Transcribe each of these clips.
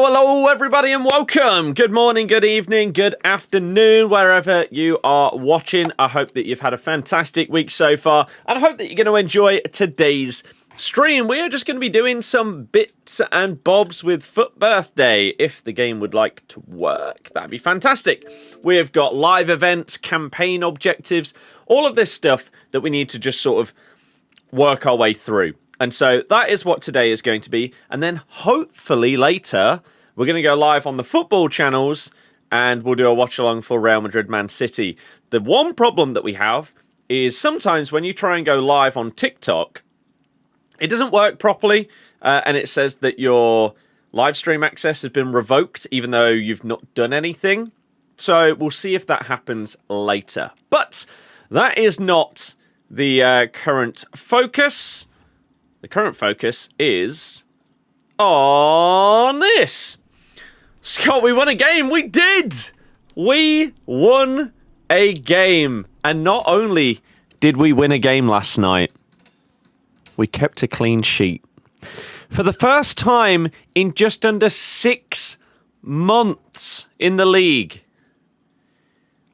Hello, everybody, and welcome. Good morning, good evening, good afternoon, wherever you are watching. I hope that you've had a fantastic week so far, and I hope that you're going to enjoy today's stream. We are just going to be doing some bits and bobs with Fut Birthday. If the game would like to work, that'd be fantastic. We've got live events, campaign objectives, all of this stuff that we need to just sort of work our way through. And so that is what today is going to be. And then hopefully later, we're going to go live on the football channels and we'll do a watch along for Real Madrid Man City. The one problem that we have is sometimes when you try and go live on TikTok, it doesn't work properly. And it says that your live stream access has been revoked, even though you've not done anything. So we'll see if that happens later. But that is not the current focus. The current focus is on this. Scott, we won a game. We did. We won a game. And not only did we win a game last night, we kept a clean sheet. For the first time in just under 6 months in the league.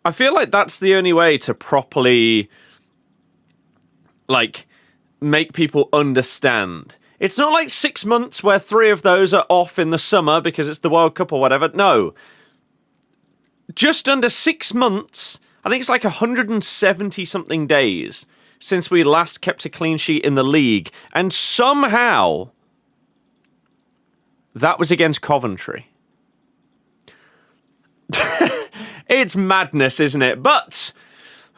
I feel like that's the only way to properly, make people understand. It's not like 6 months where 3 of those are off in the summer because it's the World Cup or whatever. No. Just under 6 months, I think it's like 170 something days since we last kept a clean sheet in the league. And somehow, that was against Coventry. It's madness, isn't it? But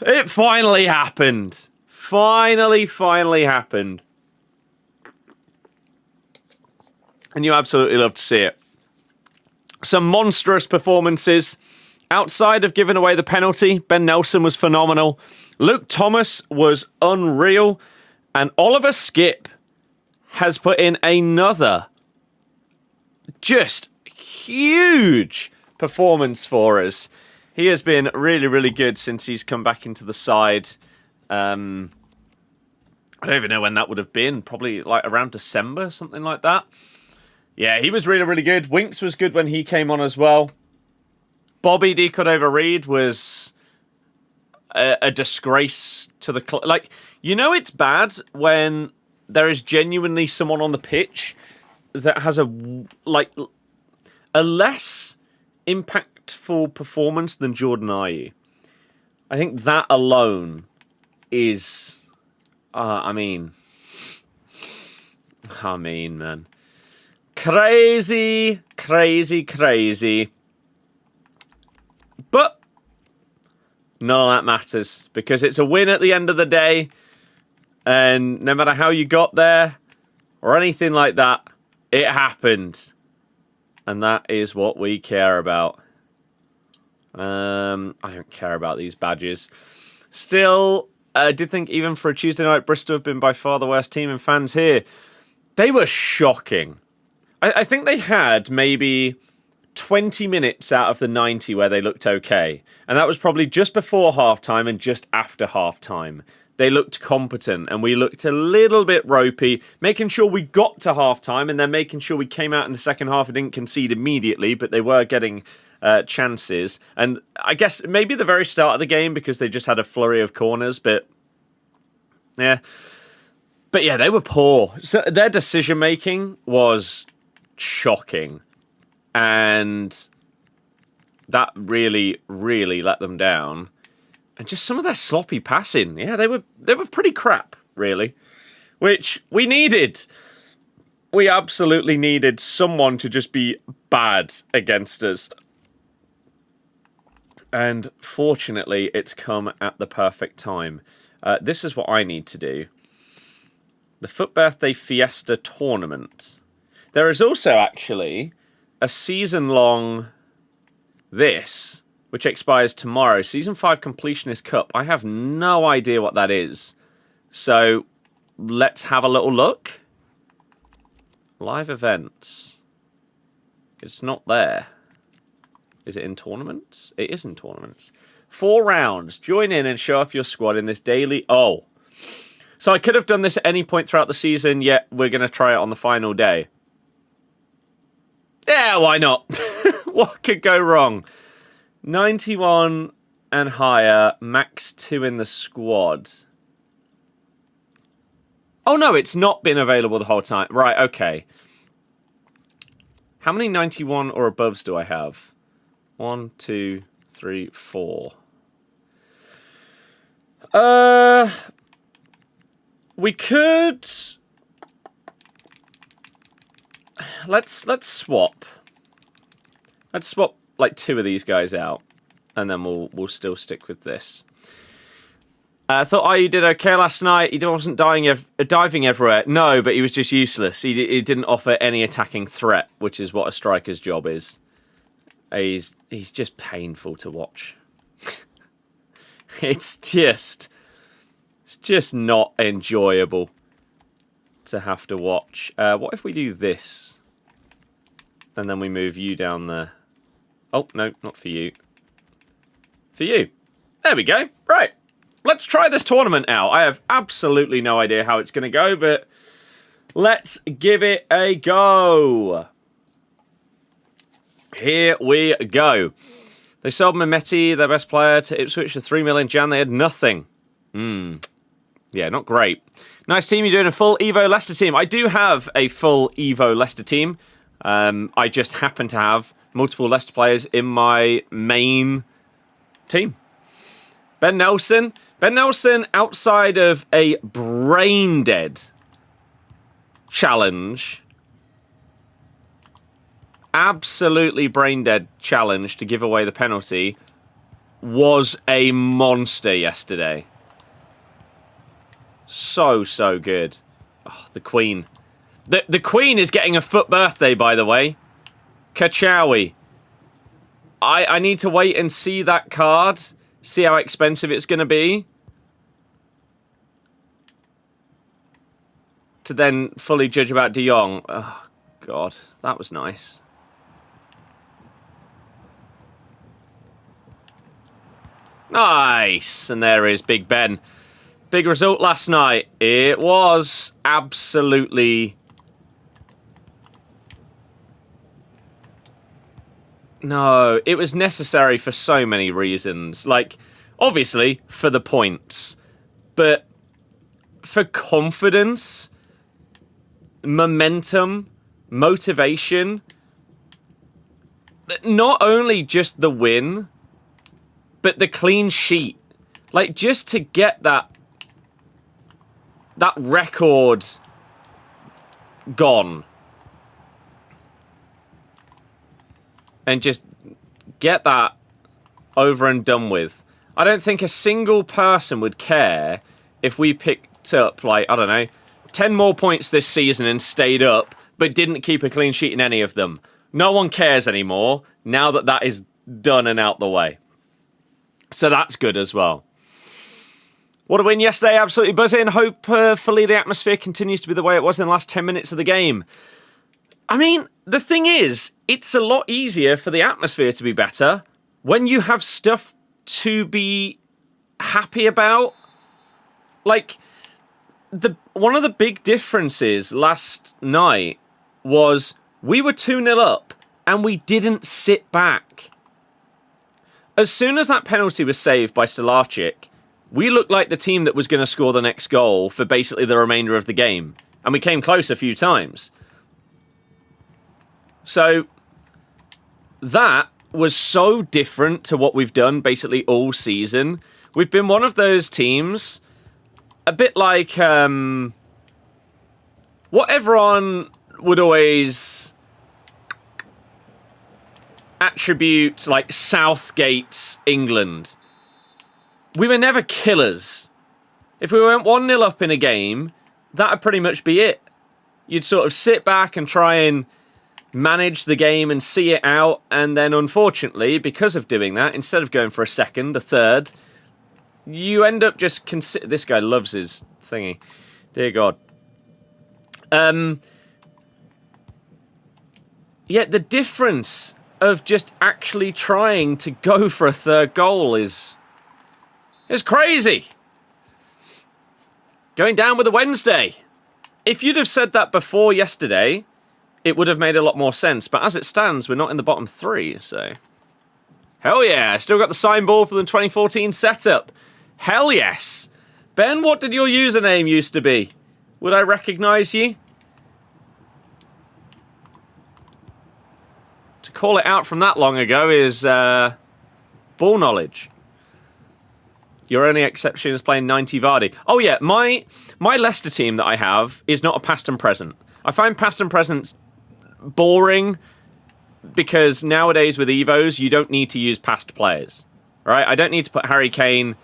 it finally happened. Finally happened. And you absolutely love to see it. Some monstrous performances. Outside of giving away the penalty, Ben Nelson was phenomenal. Luke Thomas was unreal. And Oliver Skipp has put in another just huge performance for us. He has been really, really good since he's come back into the side. I don't even know when that would have been. Probably like around December, something like that. Yeah, he was really, really good. Winks was good when he came on as well. Bobby D. Cordova-Reid was a disgrace to the club. It's bad when there is genuinely someone on the pitch that has a less impactful performance than Jordan Ayew. I think that alone is... man. Crazy. But none of that matters because it's a win at the end of the day. And no matter how you got there or anything like that, it happened. And that is what we care about. I don't care about these badges. Still... I did think even for a Tuesday night, Bristol have been by far the worst team, and fans here, they were shocking. I think they had maybe 20 minutes out of the 90 where they looked okay. And that was probably just before halftime and just after halftime. They looked competent and we looked a little bit ropey, making sure we got to halftime and then making sure we came out in the second half and didn't concede immediately, but they were getting... chances. And I guess maybe the very start of the game because they just had a flurry of corners, but yeah. But yeah, they were poor. So their decision making was shocking. And that really, really let them down. And just some of their sloppy passing. Yeah, they were pretty crap, really. Which we needed. We absolutely needed someone to just be bad against us. And fortunately, it's come at the perfect time. This is what I need to do. The Fut Birthday Fiesta Tournament. There is also actually a season-long this, which expires tomorrow. Season 5 Completionist Cup. I have no idea what that is. So, let's have a little look. Live events. It's not there. Is it in tournaments? It is in tournaments. 4 rounds. Join in and show off your squad in this daily... Oh. So I could have done this at any point throughout the season, yet we're going to try it on the final day. Yeah, why not? What could go wrong? 91 and higher, max 2 in the squad. Oh no, it's not been available the whole time. Right, okay. How many 91 or aboves do I have? 1, 2, 3, 4. We could... Let's swap. Let's swap like 2 of these guys out, and then we'll still stick with this. I thought you did okay last night. He wasn't diving everywhere. No, but he was just useless. He didn't offer any attacking threat, which is what a striker's job is. He's just painful to watch. It's just not enjoyable to have to watch. What if we do this? And then we move you down there. Oh, no, not for you. For you. There we go. Right. Let's try this tournament out. I have absolutely no idea how it's going to go, but let's give it a go. Here we go. They sold Mehmeti, their best player, to Ipswich for 3 million. Jan, they had nothing. Yeah, not great. Nice team. You're doing a full Evo Leicester team. I do have a full Evo Leicester team. I just happen to have multiple Leicester players in my main team. Ben Nelson. Ben Nelson, outside of a brain-dead challenge, absolutely brain-dead challenge to give away the penalty, was a monster yesterday. So good. Oh, the Queen. The Queen is getting a Fut Birthday, by the way. Kachawi. I need to wait and see that card. See how expensive it's going to be. To then fully judge about De Jong. Oh, God. That was nice. Nice. And there is Big Ben. Big result last night. It was absolutely... No, it was necessary for so many reasons. Like, obviously, for the points. But for confidence, momentum, motivation. Not only just the win, but the clean sheet. Like, just to get that record gone. And just get that over and done with. I don't think a single person would care if we picked up, like, I don't know, 10 more points this season and stayed up, but didn't keep a clean sheet in any of them. No one cares anymore, now that that is done and out the way. So that's good as well. What a win yesterday, absolutely buzzing. Hopefully the atmosphere continues to be the way it was in the last 10 minutes of the game. I mean, the thing is, it's a lot easier for the atmosphere to be better when you have stuff to be happy about. Like, one of the big differences last night was we were 2-0 up and we didn't sit back. As soon as that penalty was saved by Stolarczyk, we looked like the team that was going to score the next goal for basically the remainder of the game. And we came close a few times. So, that was so different to what we've done basically all season. We've been one of those teams, a bit like what everyone would always attribute, like Southgate's England. We were never killers. If we went 1-0 up in a game, that would pretty much be it. You'd sort of sit back and try and manage the game and see it out, and then unfortunately, because of doing that, instead of going for a second, a third, you end up just this guy loves his thingy. Dear God. Yet the difference of just actually trying to go for a third goal is crazy. Going down with a Wednesday. If you'd have said that before yesterday, it would have made a lot more sense. But as it stands, we're not in the bottom 3, so... Hell yeah, still got the sign ball for the 2014 setup. Hell yes. Ben, what did your username used to be? Would I recognise you? To call it out from that long ago is ball knowledge. Your only exception is playing 90 Vardy. Oh yeah, my Leicester team that I have is not a past and present. I find past and presents boring because nowadays with Evos, you don't need to use past players. Right? I don't need to put Harry Kane,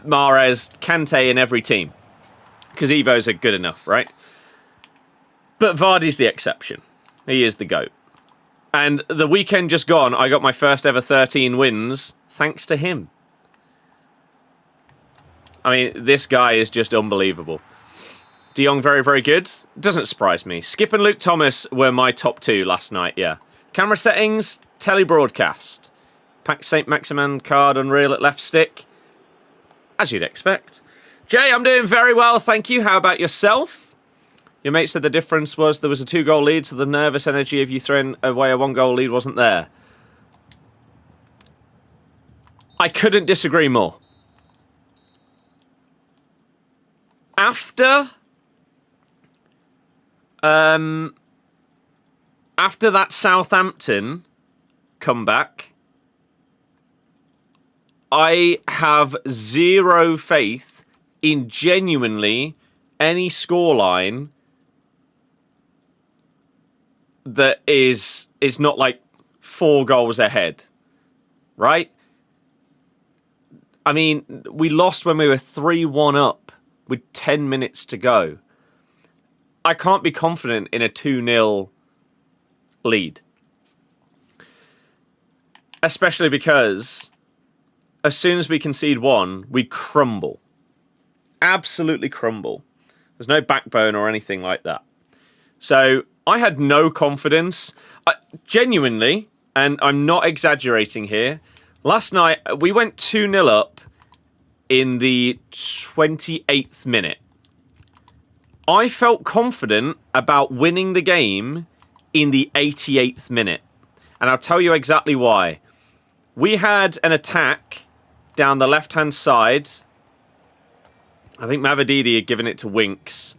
Mahrez, Kante in every team. Because Evos are good enough, right? But Vardy's the exception. He is the GOAT. And the weekend just gone, I got my first ever 13 wins thanks to him. I mean, this guy is just unbelievable. De Jong, very, very good. Doesn't surprise me. Skip and Luke Thomas were my top 2 last night, yeah. Camera settings, telebroadcast. St. Maximin card, Unreal at left stick. As you'd expect. Jay, I'm doing very well, thank you. How about yourself? Your mate said the difference was there was a 2-goal lead, so the nervous energy of you throwing away a 1-goal lead wasn't there. I couldn't disagree more. After that Southampton comeback, I have zero faith in genuinely any scoreline that is not like 4 goals ahead, right? I mean, we lost when we were 3-1 up with 10 minutes to go. I can't be confident in a 2-0 lead. Especially because as soon as we concede 1, we crumble. Absolutely crumble. There's no backbone or anything like that. So I had no confidence. Genuinely, and I'm not exaggerating here, last night we went 2-0 up in the 28th minute. I felt confident about winning the game in the 88th minute. And I'll tell you exactly why. We had an attack down the left-hand side. I think Mavididi had given it to Winks.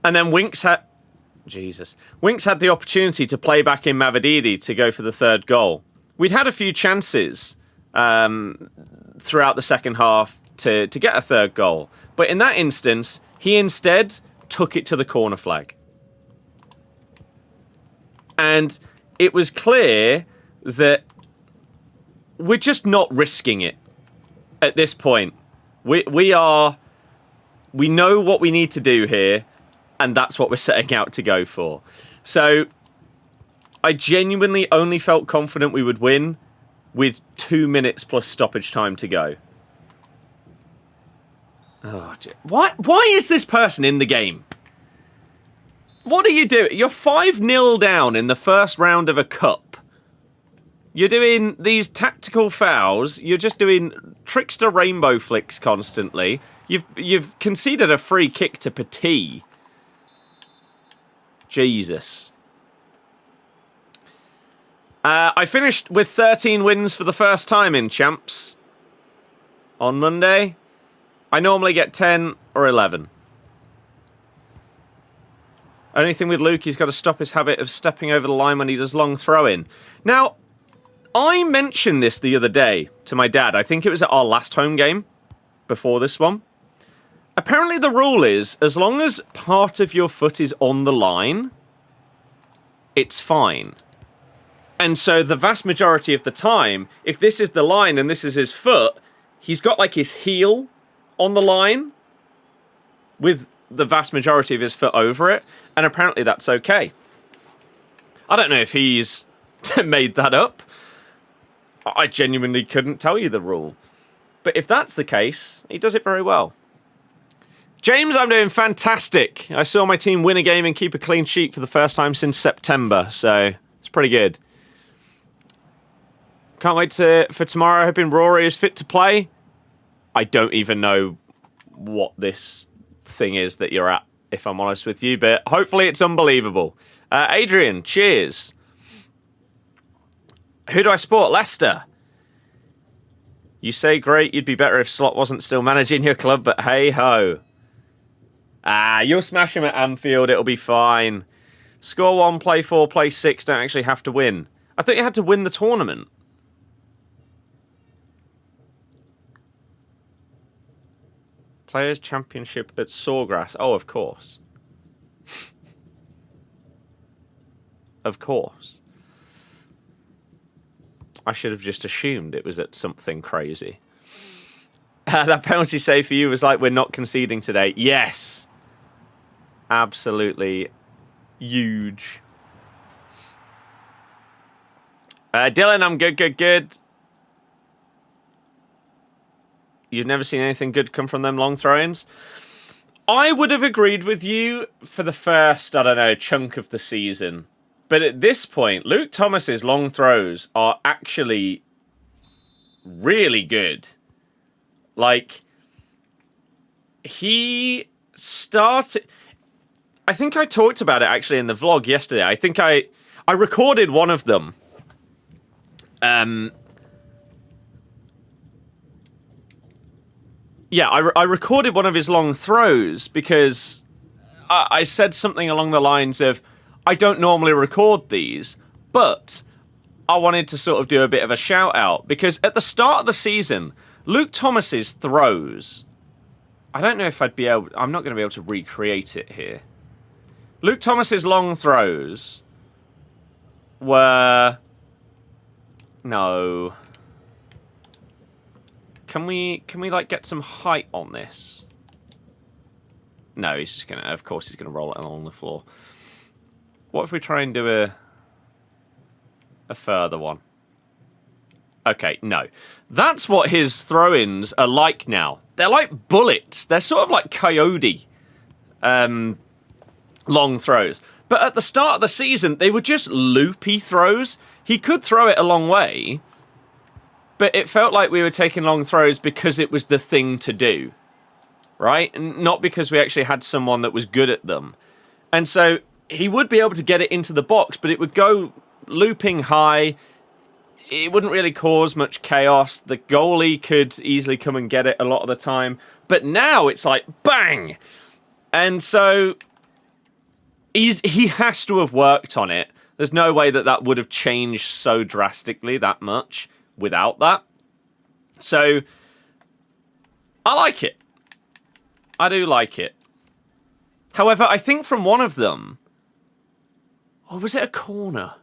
And then Winks had the opportunity to play back in Mavididi to go for the 3rd goal. We'd had a few chances throughout the second half to get a 3rd goal. But in that instance, he instead took it to the corner flag. And it was clear that we're just not risking it at this point. We know what we need to do here, and that's what we're setting out to go for. So I genuinely only felt confident we would win with 2 minutes plus stoppage time to go. Oh, why is this person in the game? What are you doing? You're 5-0 down in the first round of a cup. You're doing these tactical fouls. You're just doing trickster rainbow flicks constantly. You've conceded a free kick to Petit. Jesus. I finished with 13 wins for the first time in Champs on Monday. I normally get 10 or 11. Only thing with Luke, he's got to stop his habit of stepping over the line when he does long throw-in. Now, I mentioned this the other day to my dad. I think it was at our last home game before this one. Apparently the rule is, as long as part of your foot is on the line, it's fine. And so the vast majority of the time, if this is the line and this is his foot, he's got like his heel on the line with the vast majority of his foot over it. And apparently that's okay. I don't know if he's made that up. I genuinely couldn't tell you the rule. But if that's the case, he does it very well. James, I'm doing fantastic. I saw my team win a game and keep a clean sheet for the first time since September, so it's pretty good. Can't wait for tomorrow. Hoping Rory is fit to play. I don't even know what this thing is that you're at if I'm honest with you, but hopefully it's unbelievable. Adrian, cheers. Who do I support? Leicester. You say great, you'd be better if Slot wasn't still managing your club, but hey-ho. You'll smash him at Anfield, it'll be fine. Score 1, play 4, play 6, don't actually have to win. I thought you had to win the tournament. Players' Championship at Sawgrass. Oh, of course. Of course. I should have just assumed it was at something crazy. That penalty save for you was like, we're not conceding today. Yes. Absolutely huge. Dylan, I'm good. You've never seen anything good come from them long throw-ins? I would have agreed with you for the first, I don't know, chunk of the season. But at this point, Luke Thomas's long throws are actually really good. Like, he started... I think I talked about it actually in the vlog yesterday. I think I recorded one of them. Yeah, I recorded one of his long throws because I said something along the lines of, I don't normally record these, but I wanted to sort of do a bit of a shout out because at the start of the season, Luke Thomas's throws, I don't know if I'm not going to be able to recreate it here. Luke Thomas's long throws were, no. Can we like get some height on this? No, he's just gonna, of course he's gonna roll it along the floor. What if we try and do a further one? Okay, no. That's what his throw-ins are like now. They're like bullets. They're sort of like coyote long throws. But at the start of the season, they were just loopy throws. He could throw it a long way, but it felt like we were taking long throws because it was the thing to do, right? And not because we actually had someone that was good at them. And so he would be able to get it into the box, but it would go looping high. It wouldn't really cause much chaos. The goalie could easily come and get it a lot of the time. But now it's like, bang! And so he has to have worked on it. There's no way that would have changed so drastically that much without that. So I like it. I do like it. However, I think from one of them, or was it a corner?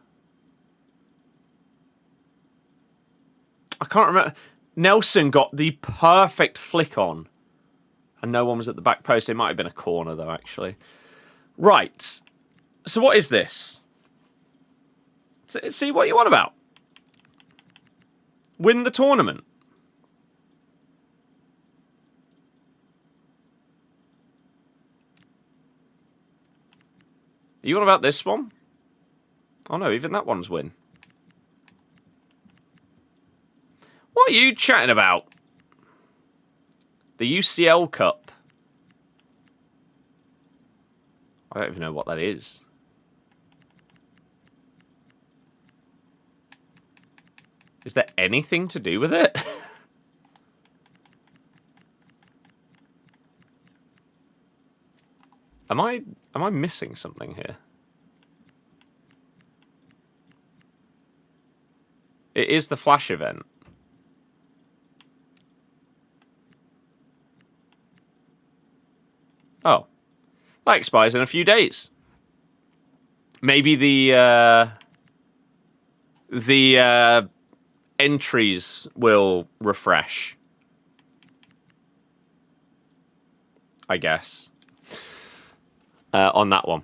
I can't remember. Nelson got the perfect flick on, and no one was at the back post. It might have been a corner, though, actually. Right. So what is this? See what you want about. Win the tournament. You want about this one? Oh no, even that one's win. What are you chatting about? The UCL Cup. I don't even know what that is. Is there anything to do with it? Am I missing something here? It is the Flash event. Oh. That expires in a few days. Maybe the entries will refresh. I guess. On that one.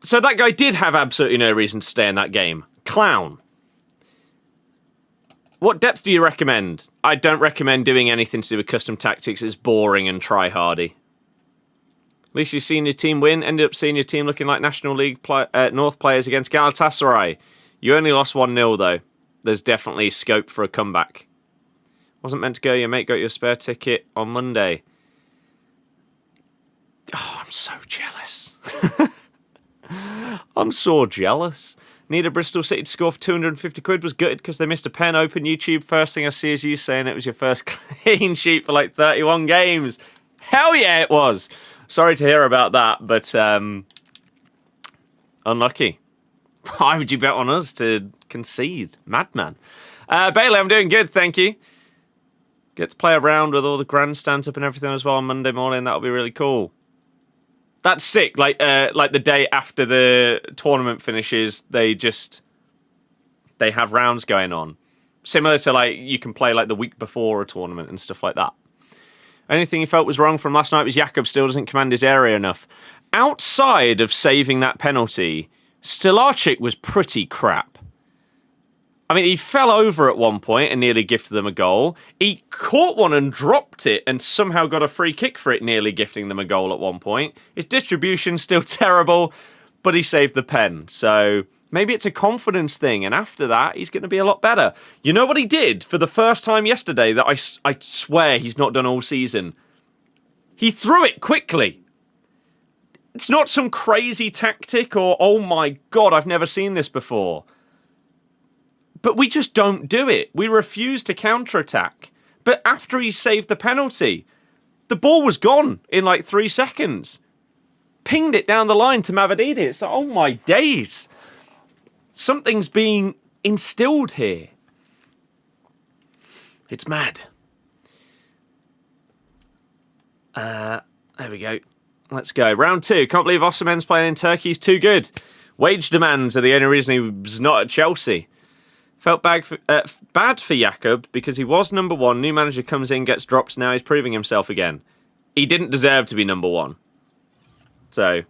So that guy did have absolutely no reason to stay in that game. Clown. What depth do you recommend? I don't recommend doing anything to do with custom tactics. It's boring and try-hardy. At least you've seen your team win. Ended up seeing your team looking like National League North players against Galatasaray. You only lost 1-0 though. There's definitely scope for a comeback. Wasn't meant to go. Your mate got your spare ticket on Monday. Oh, I'm so jealous. I'm so jealous. Needed Bristol City to score for 250 quid. Was gutted because they missed a pen. Open YouTube. First thing I see is you saying it was your first clean sheet for like 31 games. Hell yeah, it was. Sorry to hear about that, but unlucky. Why would you bet on us to concede? Madman. Bailey, I'm doing good, thank you. Get to play around with all the grandstands up and everything as well on Monday morning. That'll be really cool. That's sick. Like the day after the tournament finishes, they have rounds going on. Similar to like you can play like the week before a tournament and stuff like that. Anything you felt was wrong from last night was Jakub still doesn't command his area enough. Outside of saving that penalty, Stolarczyk was pretty crap. I mean, he fell over at one point and nearly gifted them a goal. He caught one and dropped it and somehow got a free kick for it, nearly gifting them a goal at one point. His distribution's still terrible, but he saved the pen. So maybe it's a confidence thing, and after that, he's going to be a lot better. You know what he did for the first time yesterday that I swear he's not done all season? He threw it quickly. It's not some crazy tactic or, oh my God, I've never seen this before. But we just don't do it. We refuse to counterattack. But after he saved the penalty, the ball was gone in like 3 seconds. Pinged it down the line to Mavrodidis. It's like, oh my days. Something's being instilled here. It's mad. There we go. Let's go. Round 2. Can't believe Osimhen's playing in Turkey. He's too good. Wage demands are the only reason he was not at Chelsea. Felt bad for Jakub because he was number 1. New manager comes in, gets dropped. Now he's proving himself again. He didn't deserve to be number 1. So,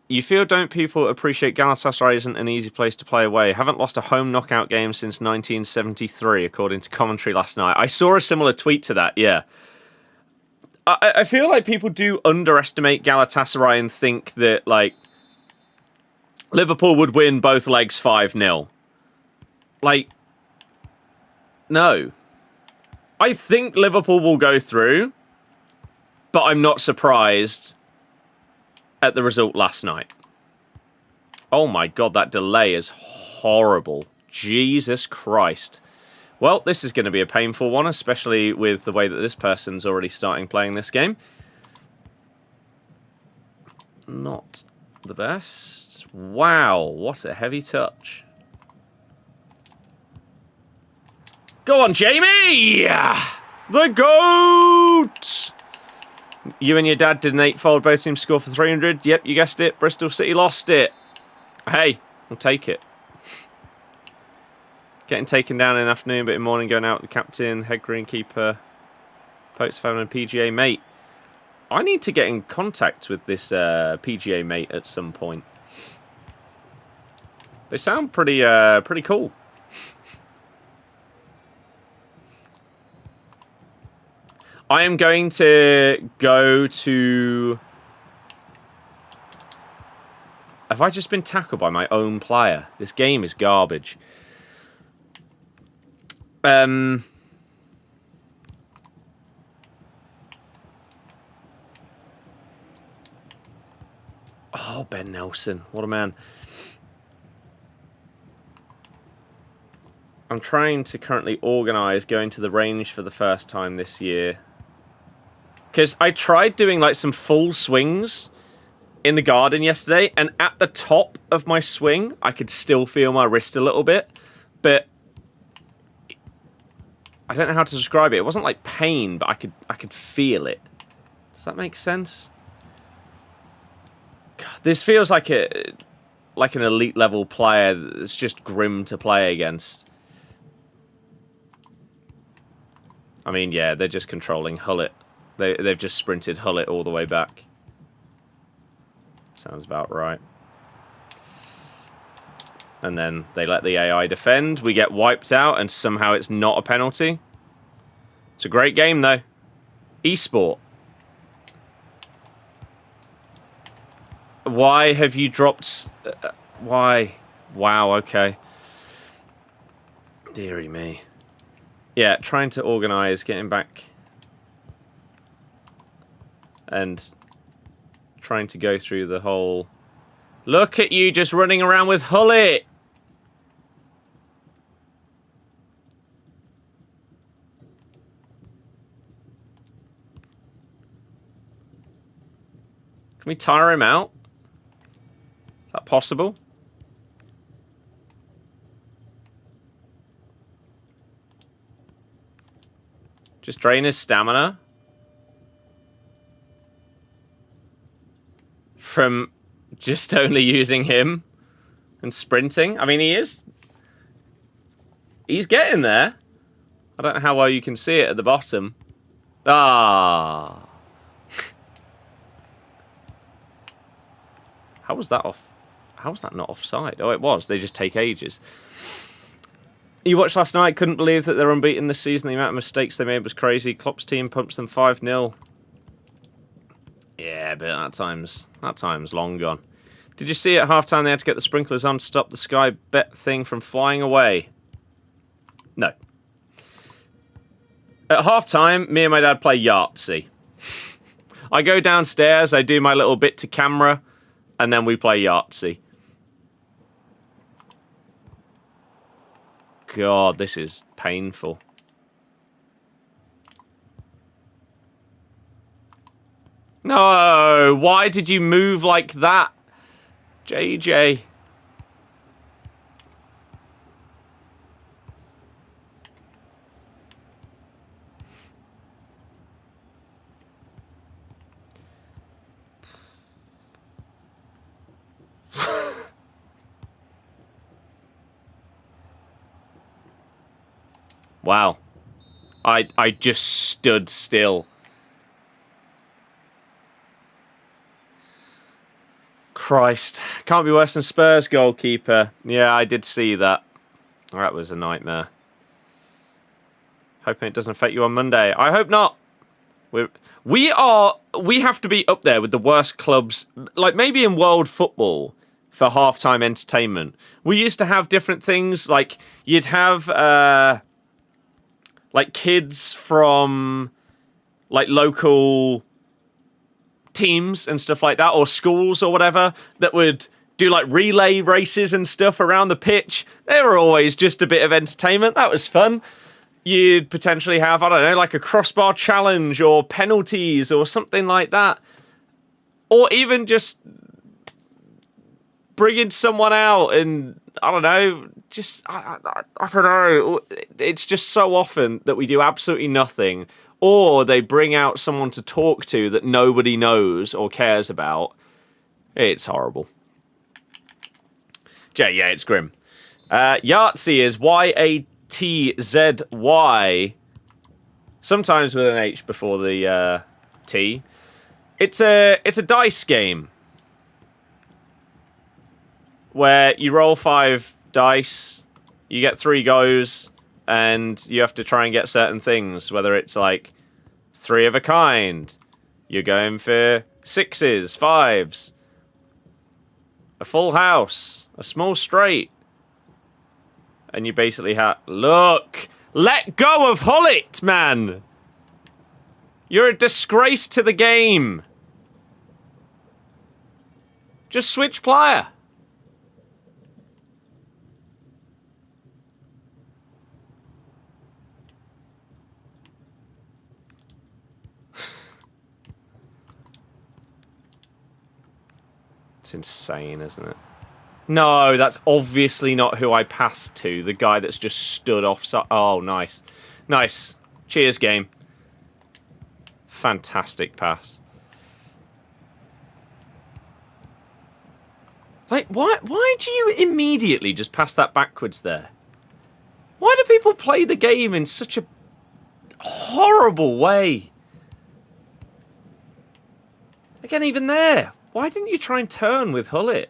you feel, don't people appreciate Galatasaray isn't an easy place to play away? Haven't lost a home knockout game since 1973, according to commentary last night. I saw a similar tweet to that, yeah. I feel like people do underestimate Galatasaray and think that, like, Liverpool would win both legs 5-0. Like, no. I think Liverpool will go through, but I'm not surprised at the result last night. Oh my God, that delay is horrible. Jesus Christ. Well, this is going to be a painful one, especially with the way that this person's already starting playing this game. Not the best. Wow, what a heavy touch. Go on, Jamie! The GOAT! You and your dad did an 8-fold, both teams score for 300. Yep, you guessed it. Bristol City lost it. Hey, we'll take it. Getting taken down in the afternoon, but in the morning going out with the captain, head greenkeeper, Pokes family, and PGA mate. I need to get in contact with this PGA mate at some point. They sound pretty cool. I am going to go to... Have I just been tackled by my own player? This game is garbage. Oh, Ben Nelson. What a man. I'm trying to currently organise going to the range for the first time this year. Because I tried doing like some full swings in the garden yesterday, and at the top of my swing, I could still feel my wrist a little bit. But I don't know how to describe it. It wasn't like pain, but I could feel it. Does that make sense? God, this feels like an elite level player that's just grim to play against. I mean, yeah, they're just controlling Hullet. They've just sprinted Hullet all the way back. Sounds about right. And then they let the AI defend. We get wiped out, and somehow it's not a penalty. It's a great game, though. Esport. Why have you dropped... why? Wow, okay. Dearie me. Yeah, trying to organise getting back and trying to go through the whole... Look at you just running around with Hullet! Can we tire him out? Is that possible? Just drain his stamina. From just only using him and sprinting. I mean, he's getting there. I don't know how well you can see it at the bottom. Ah. How was that off? How was that not offside? Oh, it was. They just take ages. You watched last night, couldn't believe that they're unbeaten this season. The amount of mistakes they made was crazy. Klopp's team pumps them 5-0. Yeah, but that time's long gone. Did you see at halftime they had to get the sprinklers on to stop the Sky Bet thing from flying away? No. At halftime, me and my dad play Yahtzee. I go downstairs, I do my little bit to camera, and then we play Yahtzee. God, this is painful. No, why did you move like that, JJ? Wow. I just stood still. Christ. Can't be worse than Spurs goalkeeper. Yeah, I did see that. That was a nightmare. Hoping it doesn't affect you on Monday. I hope not. We have to be up there with the worst clubs, like maybe in world football, for halftime entertainment. We used to have different things, like you'd have like kids from like local teams and stuff like that, or schools or whatever, that would do like relay races and stuff around the pitch. They were always just a bit of entertainment. That was fun. You'd potentially have, I don't know, like a crossbar challenge or penalties or something like that. Or even just bringing someone out and, I don't know, just, I don't know. It's just so often that we do absolutely nothing. Or they bring out someone to talk to that nobody knows or cares about. It's horrible. Yeah, it's grim. Yahtzee is Y-A-T-Z-Y. Sometimes with an H before the T. It's a dice game. Where you roll 5 dice, you get 3 goes, and you have to try and get certain things, whether it's like 3 of a kind, you're going for 6s, 5s, a full house, a small straight, and you basically have... Look! Let go of Hullet, man! You're a disgrace to the game! Just switch player. It's insane, isn't it? No, that's obviously not who I passed to. The guy that's just stood offside. Oh, nice. Nice. Cheers, game. Fantastic pass. Like, why do you immediately just pass that backwards there? Why do people play the game in such a horrible way? Again, even there. Why didn't you try and turn with Hullet?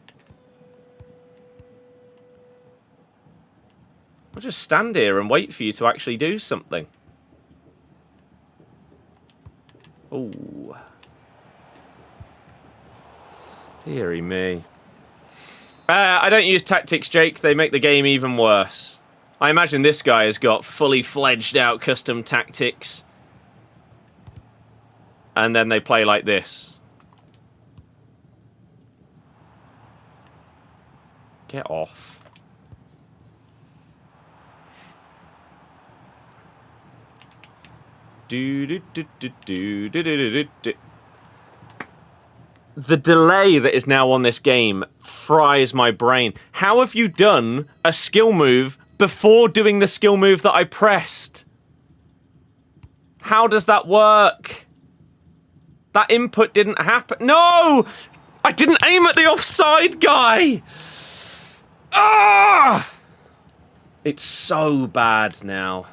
I'll just stand here and wait for you to actually do something. Ooh. Deary me. I don't use tactics, Jake. They make the game even worse. I imagine this guy has got fully fledged out custom tactics. and then they play like this. Get off. The delay that is now on this game fries my brain. How have you done a skill move before doing the skill move that I pressed? How does that work? That input didn't happen. No! I didn't aim at the offside guy! Ah! It's so bad now.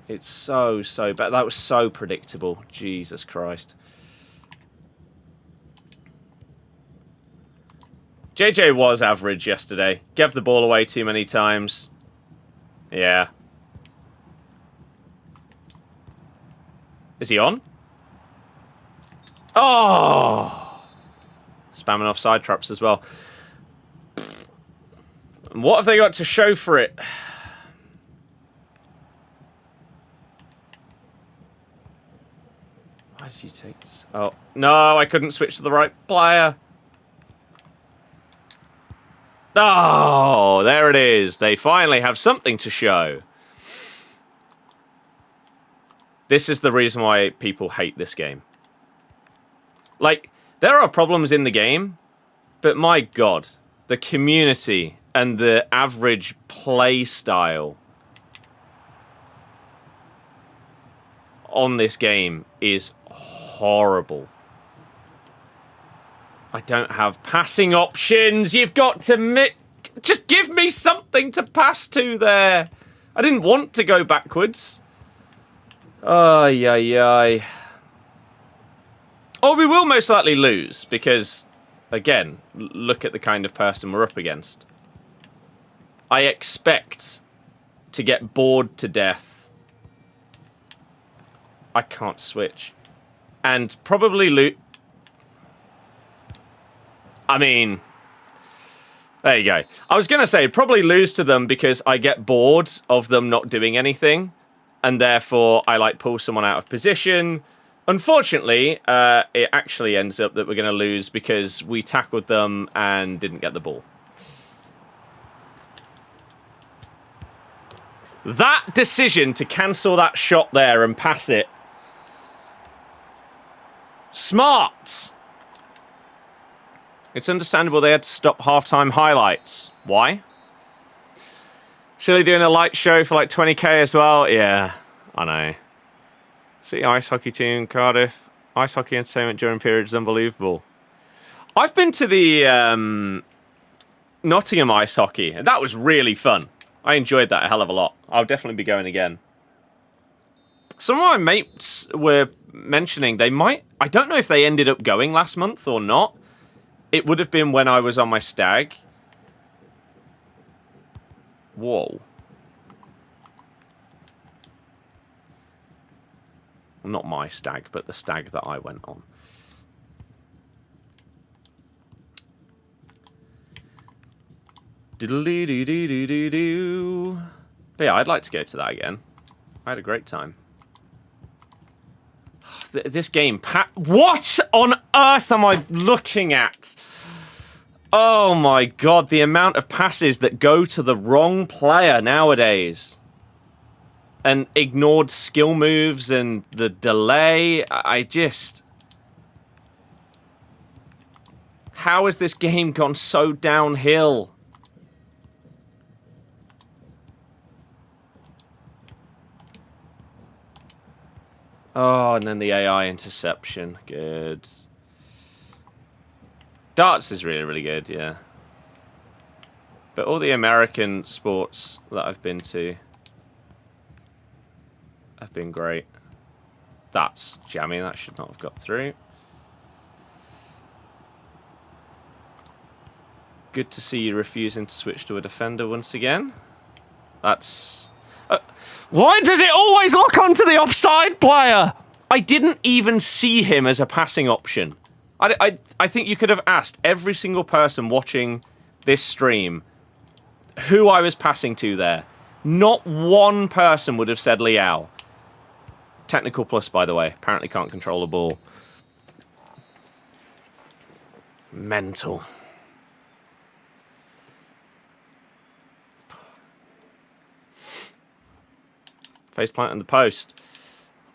It's so bad. That was so predictable. Jesus Christ. JJ was average yesterday. Gave the ball away too many times. Yeah. Is he on? Oh! Spamming off side traps as well. What have they got to show for it? Why did you take this? Oh, no, I couldn't switch to the right player. Oh, there it is. They finally have something to show. This is the reason why people hate this game. Like, there are problems in the game, but my God, the community and the average play style on this game is horrible. I don't have passing options. You've got to just give me something to pass to there. I didn't want to go backwards. Ay, ay, ay. Oh, we will most likely lose because, again, look at the kind of person we're up against. I expect to get bored to death. I can't switch. And probably lose. I mean, there you go. I was going to say, probably lose to them because I get bored of them not doing anything. And therefore, I like pull someone out of position. Unfortunately, it actually ends up that we're going to lose because we tackled them and didn't get the ball. That decision to cancel that shot there and pass it. Smart. It's understandable they had to stop halftime highlights. Why? Silly doing a light show for like 20k as well? Yeah, I know. City ice hockey team, Cardiff. Ice hockey entertainment during periods is unbelievable. I've been to the Nottingham ice hockey, and that was really fun. I enjoyed that a hell of a lot. I'll definitely be going again. Some of my mates were mentioning they might... I don't know if they ended up going last month or not. It would have been when I was on my stag. Whoa. Not my stag, but the stag that I went on. Diddle-dee-dee-dee-dee-dee-doo. But yeah, I'd like to go to that again. I had a great time. This game... What on earth am I looking at? Oh my God, the amount of passes that go to the wrong player nowadays. And ignored skill moves and the delay. I just... How has this game gone so downhill? Oh, and then the AI interception. Good. Darts is really, really good, yeah. But all the American sports that I've been to have been great. That's jammy. That should not have got through. Good to see you refusing to switch to a defender once again. That's... why does it always lock onto the offside player? I didn't even see him as a passing option. I think you could have asked every single person watching this stream who I was passing to there. Not one person would have said Liao. Technical plus, by the way. Apparently can't control the ball. Mental. Faceplant in the post.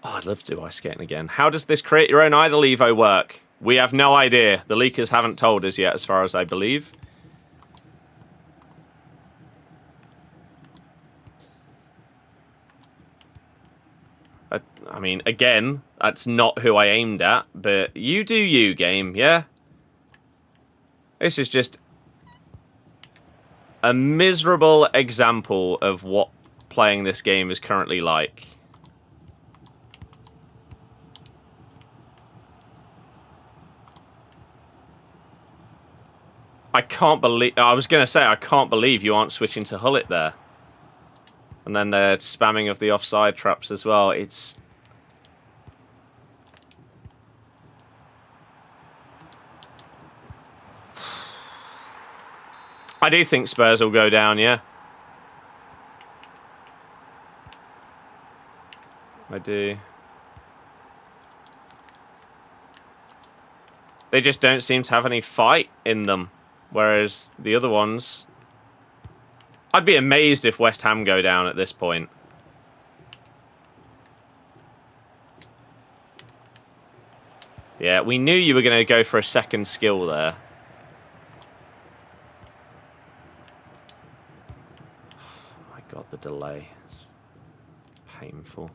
Oh, I'd love to do ice skating again. How does this create your own idol Evo work? We have no idea. The leakers haven't told us yet, as far as I believe. I mean, again, that's not who I aimed at, but you do you, game, yeah? This is just a miserable example of what playing this game is currently like. I can't believe... I was going to say, I can't believe you aren't switching to Hullet there. And then they're spamming of the offside traps as well. It's... I do think Spurs will go down, yeah. I do. They just don't seem to have any fight in them. Whereas the other ones... I'd be amazed if West Ham go down at this point. Yeah, we knew you were going to go for a second skill there. Oh my god, the delay. It's painful.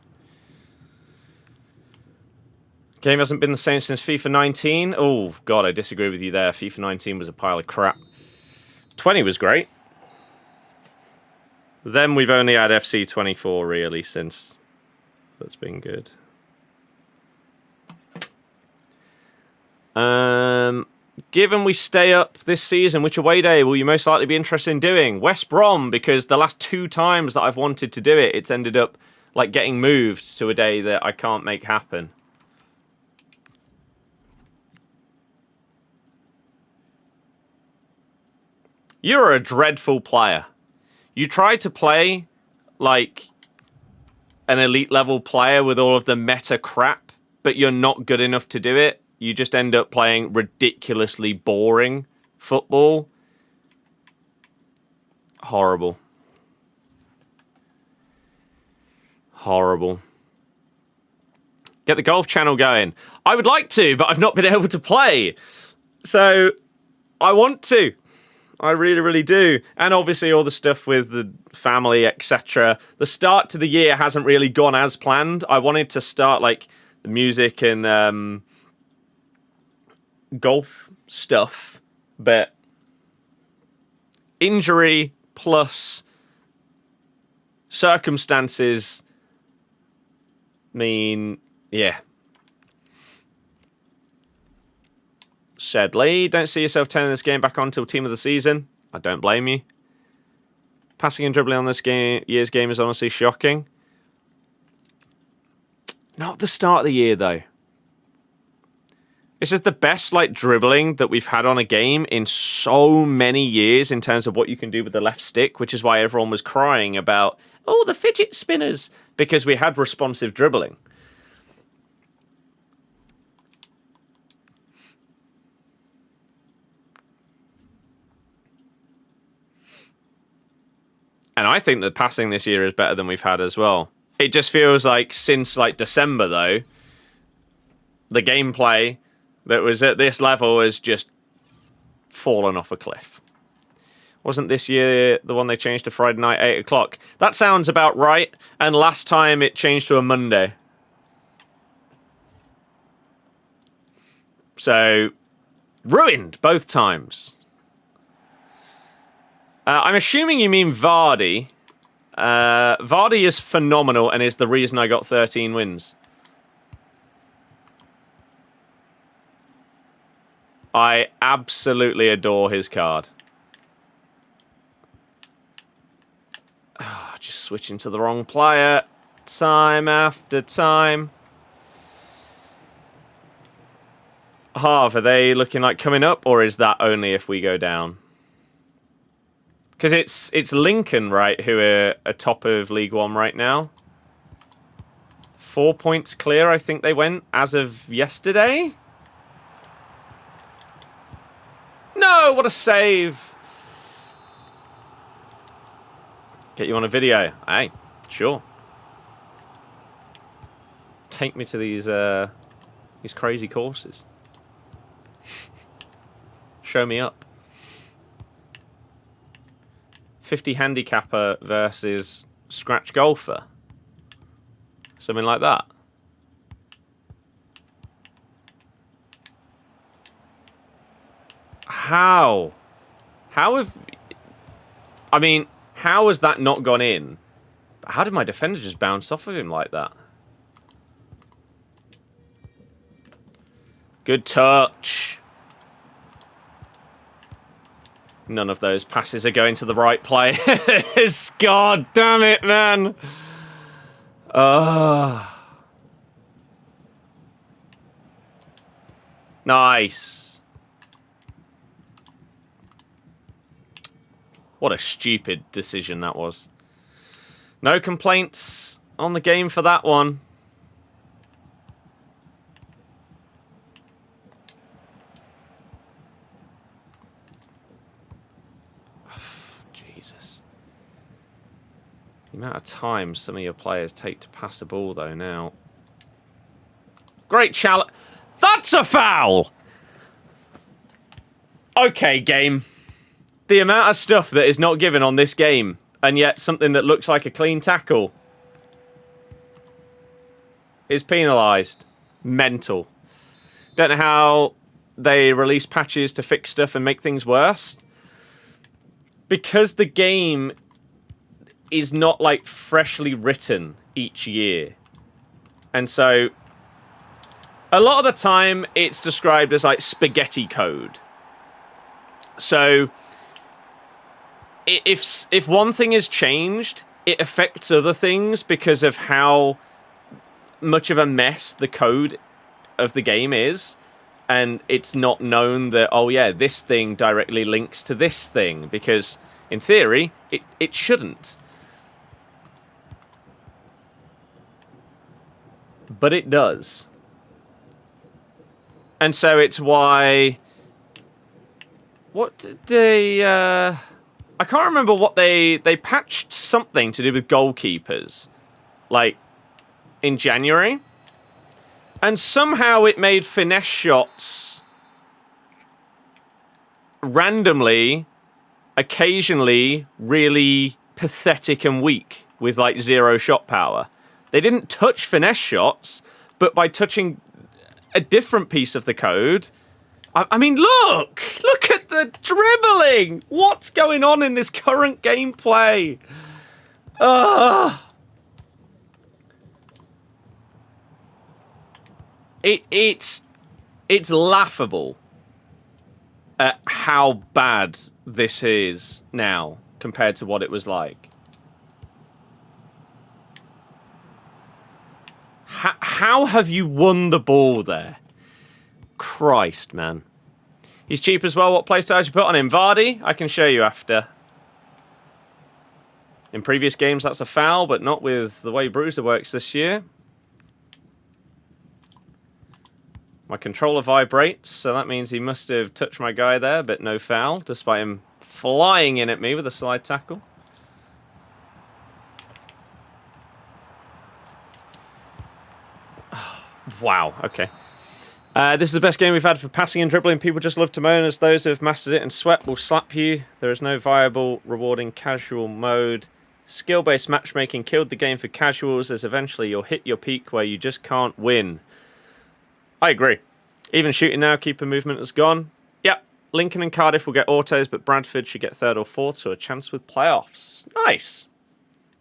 Game hasn't been the same since FIFA 19. Oh, God, I disagree with you there. FIFA 19 was a pile of crap. 20 was great. Then we've only had FC 24, really, since that's been good. Given we stay up this season, which away day will you most likely be interested in doing? West Brom, because the last 2 times that I've wanted to do it, it's ended up like getting moved to a day that I can't make happen. You're a dreadful player. You try to play like an elite level player with all of the meta crap, but you're not good enough to do it. You just end up playing ridiculously boring football. Horrible. Horrible. Get the golf channel going. I would like to, but I've not been able to play. So, I want to. I really, really do. And obviously all the stuff with the family, etc. The start to the year hasn't really gone as planned. I wanted to start like the music and golf stuff, but injury plus circumstances mean, yeah. Sadly, don't see yourself turning this game back on till team of the season. I don't blame you. Passing and dribbling on this year's game is honestly shocking. Not the start of the year, though. This is the best dribbling that we've had on a game in so many years in terms of what you can do with the left stick, which is why everyone was crying about, oh, the fidget spinners, because we had responsive dribbling. And I think that passing this year is better than we've had as well. It just feels like since December, though, the gameplay that was at this level has just fallen off a cliff. Wasn't this year the one they changed to Friday night, 8 o'clock? That sounds about right. And last time it changed to a Monday. So, ruined both times. I'm assuming you mean Vardy. Vardy is phenomenal and is the reason I got 13 wins. I absolutely adore his card. Oh, just switching to the wrong player. Time after time. Harv, are they looking like coming up, or is that only if we go down? Because it's Lincoln, right, who are top of League One right now. 4 points clear, I think they went, as of yesterday. No, what a save. Get you on a video. Hey, sure. Take me to these crazy courses. Show me up. 50 handicapper versus scratch golfer. Something like that. How? How have... I mean, how has that not gone in? How did my defender just bounce off of him like that? Good touch. None of those passes are going to the right place. God damn it, man. Nice. What a stupid decision that was. No complaints on the game for that one. Jesus. The amount of time some of your players take to pass the ball, though, now. Great challenge. That's a foul! Okay, game. The amount of stuff that is not given on this game, and yet something that looks like a clean tackle is penalised. Mental. Don't know how they release patches to fix stuff and make things worse. Because the game is not, like, freshly written each year. And so, a lot of the time, it's described as, like, spaghetti code. So, if one thing is changed, it affects other things because of how much of a mess the code of the game is. And it's not known that, oh yeah, this thing directly links to this thing. Because, in theory, it shouldn't. But it does. And so it's why... What did they... I can't remember what they patched something to do with goalkeepers. Like, in January. And somehow it made finesse shots randomly, occasionally, really pathetic and weak with, like, 0 shot power. They didn't touch finesse shots, but by touching a different piece of the code... I mean, look! Look at the dribbling! What's going on in this current gameplay? It's laughable at how bad this is now compared to what it was like. How have you won the ball there? Christ, man. He's cheap as well. What playstyle you put on him? Vardy? I can show you after. In previous games, that's a foul, but not with the way Bruiser works this year. My controller vibrates, so that means he must have touched my guy there, but no foul, despite him flying in at me with a slide tackle. Wow, okay. This is the best game we've had for passing and dribbling. People just love to moan as those who have mastered it, and sweat will slap you. There is no viable, rewarding casual mode. Skill-based matchmaking killed the game for casuals, as eventually you'll hit your peak where you just can't win. I agree. Even shooting now, keeper movement has gone. Yep, Lincoln and Cardiff will get autos, but Bradford should get 3rd or 4th, so a chance with playoffs. Nice.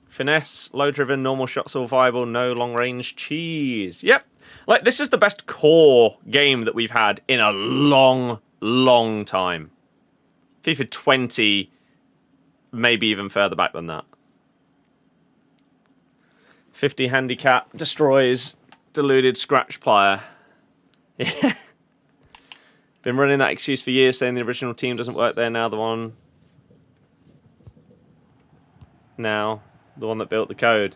Finesse, low-driven, normal shots all viable, no long-range cheese. Yep. Like, this is the best core game that we've had in a long, long time. FIFA 20, maybe even further back than that. 50 handicap, destroys, deluded scratch player. Yeah. Been running that excuse for years, saying the original team doesn't work there now. The one that built the code.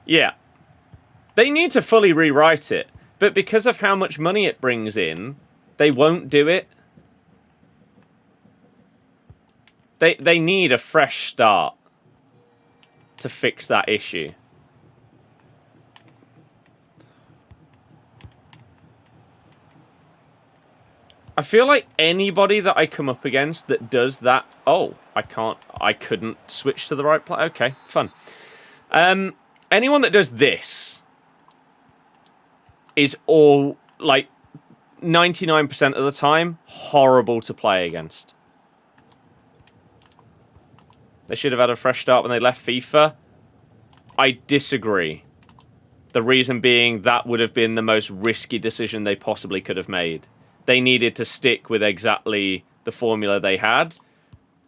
Yeah. They need to fully rewrite it. But because of how much money it brings in, they won't do it. They need a fresh start to fix that issue. I feel like anybody that I come up against that does that... Oh, I couldn't switch to the right play. Okay, fun. Anyone that does this is all, like, 99% of the time, horrible to play against. They should have had a fresh start when they left FIFA. I disagree. The reason being that would have been the most risky decision they possibly could have made. They needed to stick with exactly the formula they had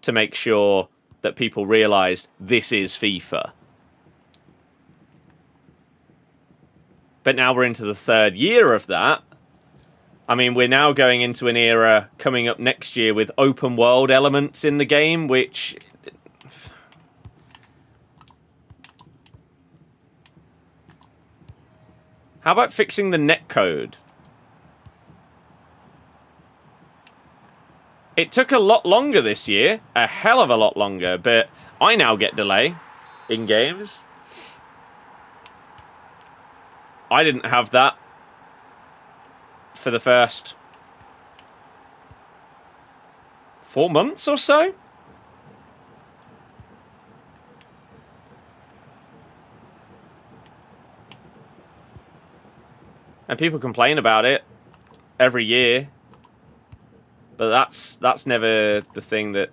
to make sure that people realised this is FIFA. But now we're into the third year of that. I mean, we're now going into an era coming up next year with open world elements in the game, which... How about fixing the netcode? It took a lot longer this year. A hell of a lot longer. But I now get delay in games. I didn't have that for the first 4 months or so. And people complain about it every year. But that's never the thing that...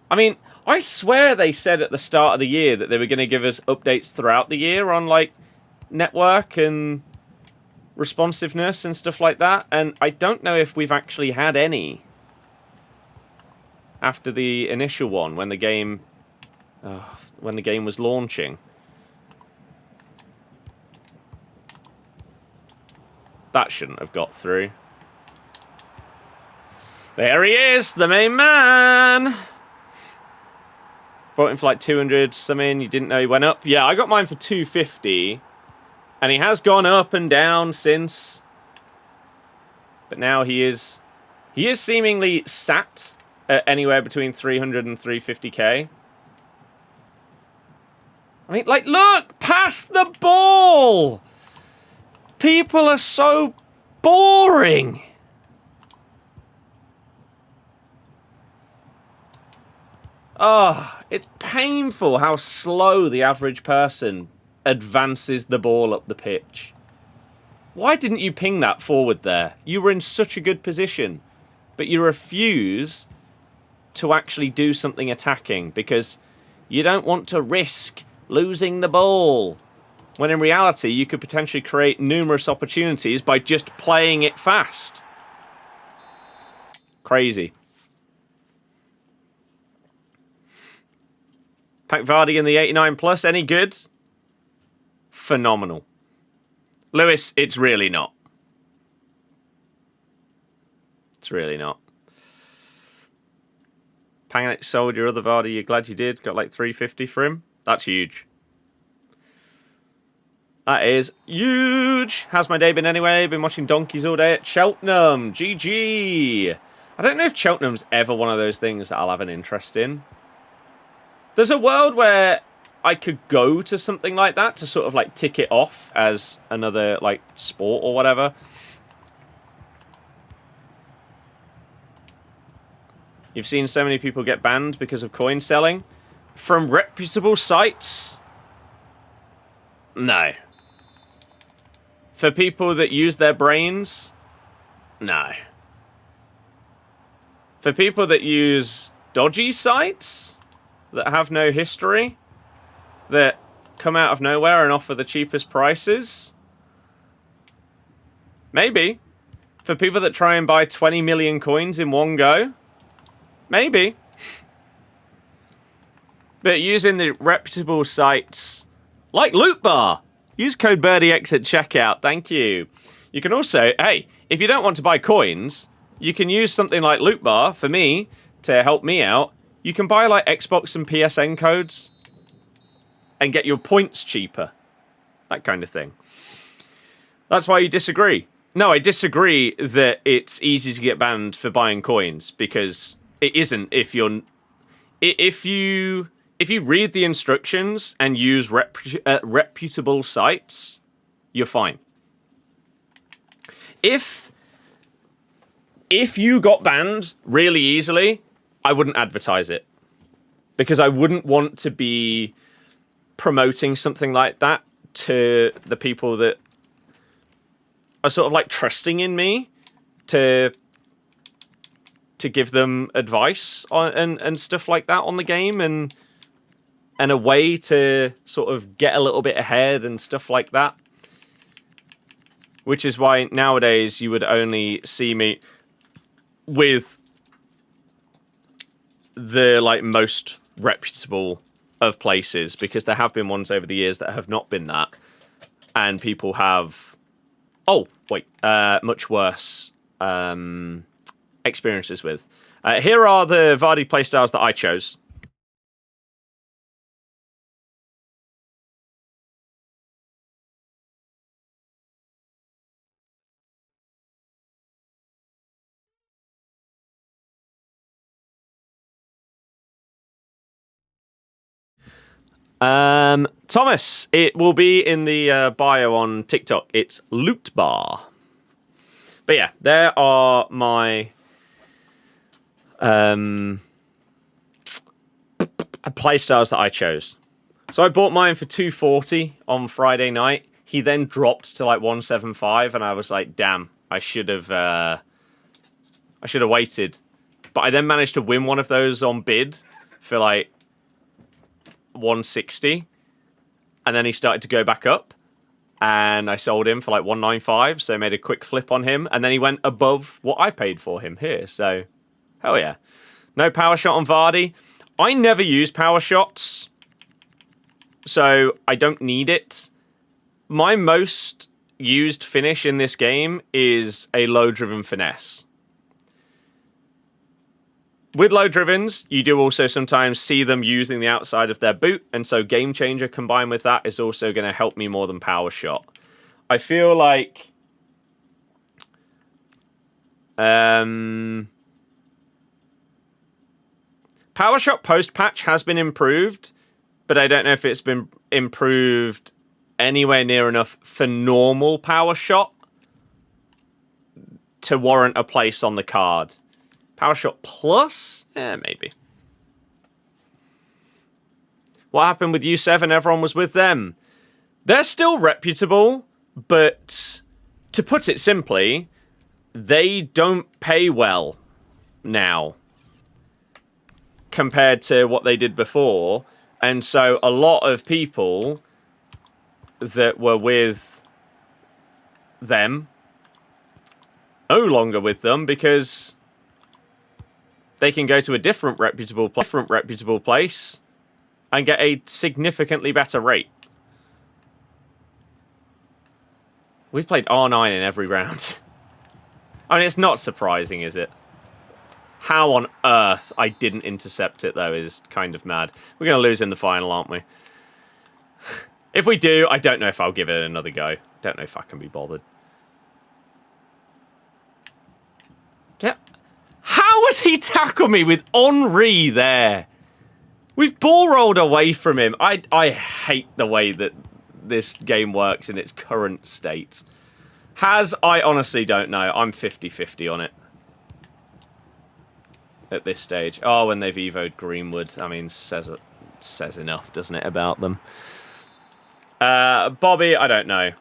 I mean, I swear they said at the start of the year that they were going to give us updates throughout the year on, like, network and responsiveness and stuff like that. And I don't know if we've actually had any after the initial one when the game was launching. That shouldn't have got through. There he is, the main man. Bought him for like 200 something. You didn't know he went up? Yeah, I got mine for 250. And he has gone up and down since. But now he is seemingly sat at anywhere between 300 and 350k. I mean, like, look! Pass the ball! People are so boring! Oh, it's painful how slow the average person advances the ball up the pitch. Why didn't you ping that forward there? You were in such a good position. But you refuse to actually do something attacking because you don't want to risk losing the ball. When in reality, you could potentially create numerous opportunities by just playing it fast. Crazy. Pack Vardy in the 89 plus, any good? Phenomenal. Lewis, it's really not. It's really not. Panic sold your other Vardy, you're glad you did. Got like 350 for him. That's huge. That is huge. How's my day been anyway? Been watching donkeys all day at Cheltenham. GG. I don't know if Cheltenham's ever one of those things that I'll have an interest in. There's a world where I could go to something like that to sort of like tick it off as another like sport or whatever. You've seen so many people get banned because of coin selling from reputable sites? No. For people that use their brains? No. For people that use dodgy sites that have no history, that come out of nowhere and offer the cheapest prices? Maybe. For people that try and buy 20 million coins in one go? Maybe. But using the reputable sites like Loot Bar. Use code BirdieX at checkout. Thank you. You can also, hey, if you don't want to buy coins, you can use something like Loot Bar for me to help me out. You can buy like Xbox and PSN codes and get your points cheaper. that kind of thing. That's why you disagree. No, I disagree that it's easy to get banned for buying coins, because it isn't. If you read the instructions and use reputable sites, you're fine. If you got banned really easily, I wouldn't advertise it, because I wouldn't want to be promoting something like that to the people that are sort of like trusting in me to give them advice on, and stuff like that on the game, and a way to sort of get a little bit ahead and stuff like that. Which is why nowadays you would only see me with the like most reputable of places, because there have been ones over the years that have not been that, and people have much worse experiences with. Here are the Vardy playstyles that I chose. Thomas, it will be in the bio on TikTok. It's Loot Bar. But yeah, there are my playstyles that I chose. So I bought mine for 240 on Friday night. He then dropped to like 175, and I was like, damn, I should have waited. But I then managed to win one of those on bid for like 160, and then he started to go back up, and I sold him for like 195, so I made a quick flip on him, and then he went above what I paid for him here, so hell yeah. No power shot on Vardy. I never use power shots, so I don't need it. My most used finish in this game is a low-driven finesse. With low drivens, you do also sometimes see them using the outside of their boot, and so Game Changer combined with that is also going to help me more than Power Shot. I feel like Power Shot post-patch has been improved, but I don't know if it's been improved anywhere near enough for normal Power Shot to warrant a place on the card. Power Shot Plus? Maybe. What happened with U7? Everyone was with them. They're still reputable, but to put it simply, they don't pay well now compared to what they did before. And so a lot of people that were with them no longer with them, because they can go to a different reputable place and get a significantly better rate. We've played R9 in every round. I mean, it's not surprising, is it? How on earth I didn't intercept it, though, is kind of mad. We're going to lose in the final, aren't we? If we do, I don't know if I'll give it another go. Don't know if I can be bothered. Yeah. How has he tackled me with Henri there? We've ball rolled away from him. I hate the way that this game works in its current state. I honestly don't know. I'm 50-50 on it at this stage. Oh, when they've evoed Greenwood. I mean, says enough, doesn't it, about them? Bobby, I don't know.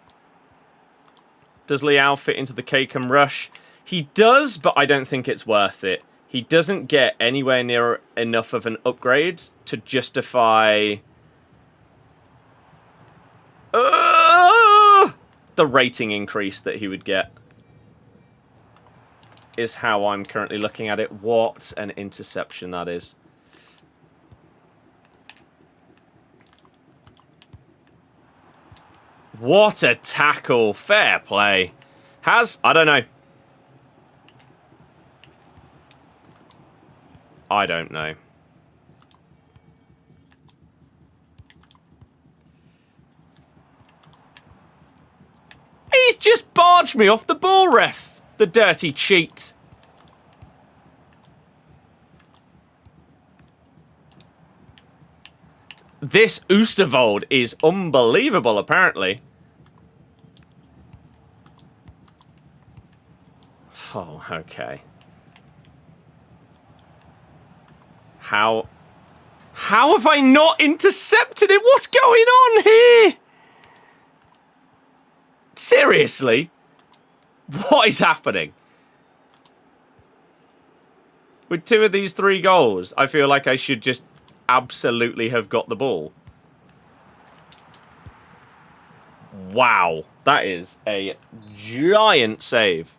Does Liao fit into the Kaikum rush? He does, but I don't think it's worth it. He doesn't get anywhere near enough of an upgrade to justify the rating increase that he would get. Is how I'm currently looking at it. What an interception that is. What a tackle. Fair play. I don't know. I don't know. just barged me off the ball, ref. The dirty cheat. This Oosterwolde is unbelievable, apparently. Oh, okay. How have I not intercepted it? What's going on here? Seriously? What is happening? With 2 of these 3 goals, I feel like I should just absolutely have got the ball. Wow. That is a giant save.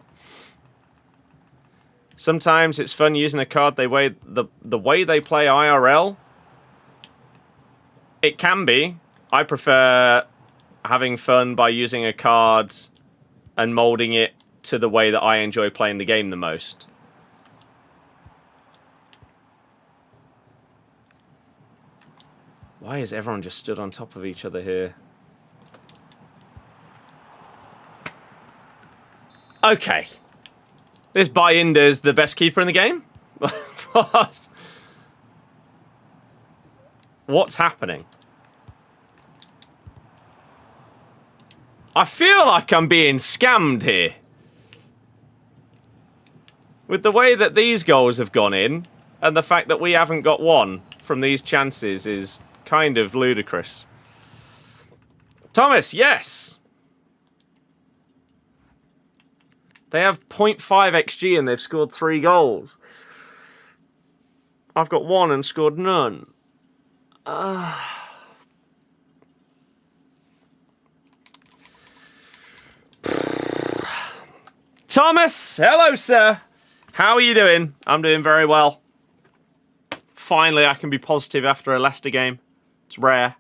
Sometimes it's fun using a card the way they play IRL. It can be. I prefer having fun by using a card and molding it to the way that I enjoy playing the game the most. Why is everyone just stood on top of each other here? Okay. This Bayinder's the best keeper in the game? What? What's happening? I feel like I'm being scammed here. With the way that these goals have gone in, and the fact that we haven't got one from these chances is kind of ludicrous. Thomas, yes! They have 0.5 XG and they've scored 3 goals. I've got 1 and scored none. Thomas, hello, sir. How are you doing? I'm doing very well. Finally, I can be positive after a Leicester game. It's rare.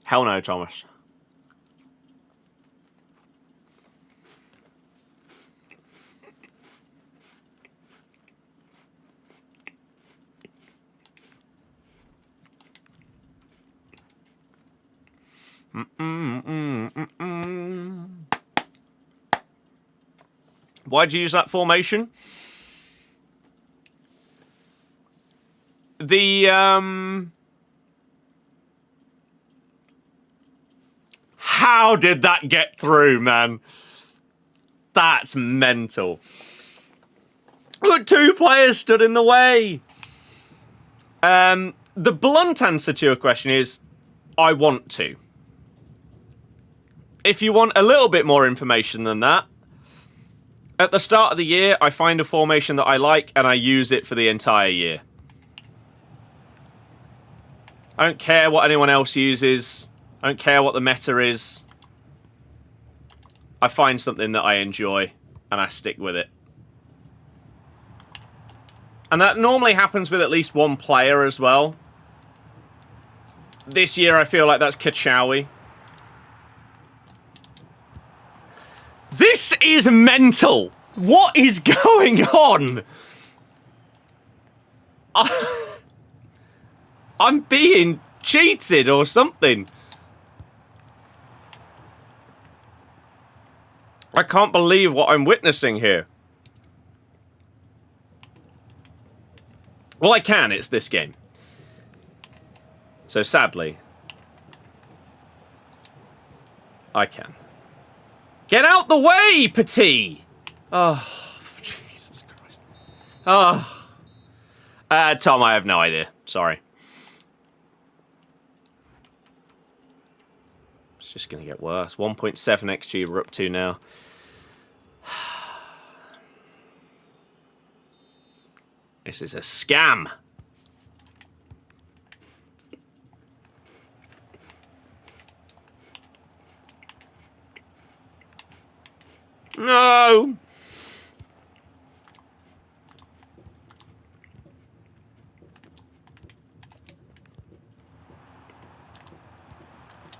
Hell no, Thomas. Why'd you use that formation? How did that get through, man? That's mental. Look, 2 players stood in the way. The blunt answer to your question is, I want to. If you want a little bit more information than that, at the start of the year, I find a formation that I like and I use it for the entire year. I don't care what anyone else uses. I don't care what the meta is. I find something that I enjoy and I stick with it. And that normally happens with at least 1 player as well. This year I feel like that's Kachawi. This is mental! What is going on? I'm being cheated or something. I can't believe what I'm witnessing here. Well, I can. It's this game. So sadly, I can. Get out the way, Petit! Oh, Jesus Christ. Oh. Tom, I have no idea. Sorry. It's just going to get worse. 1.7 XG we're up to now. This is a scam. No!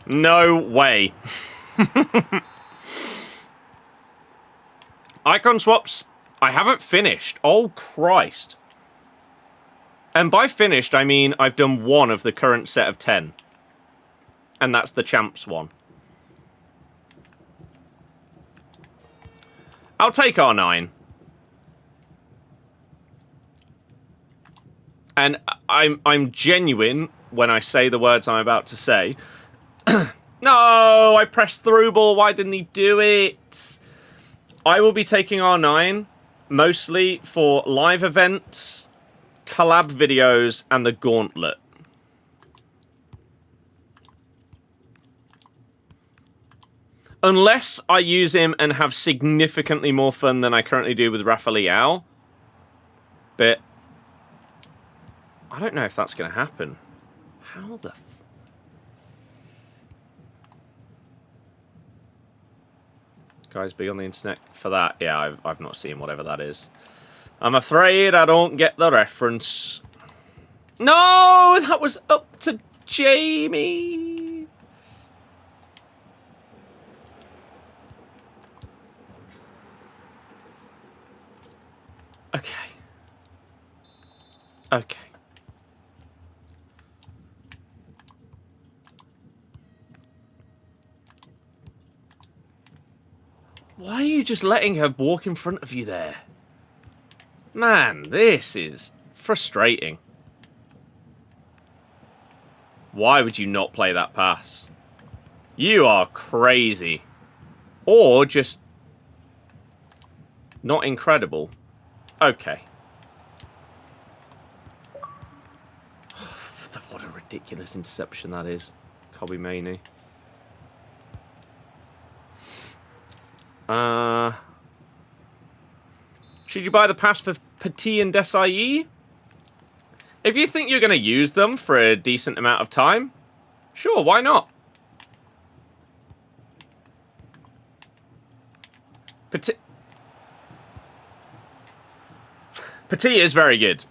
No way. Icon swaps. I haven't finished. Oh, Christ. And by finished, I mean I've done one of the current set of 10. And that's the champs one. I'll take R9. And I'm genuine when I say the words I'm about to say. No, I pressed through ball. Why didn't he do it? I will be taking R9 mostly for live events, collab videos, and the gauntlet. Unless I use him and have significantly more fun than I currently do with Rafael. But I don't know if that's going to happen. How the... Guys big on the internet for that? Yeah, I've not seen whatever that is. I'm afraid I don't get the reference. No, that was up to Jamie. Okay. Okay. Why are you just letting her walk in front of you there? Man, this is frustrating. Why would you not play that pass? You are crazy. Or just not incredible. Okay. What a ridiculous interception that is. Kobe Mainoo. Should you buy the pass for Petit and Desai? If you think you're going to use them for a decent amount of time, sure, why not? Petit is very good.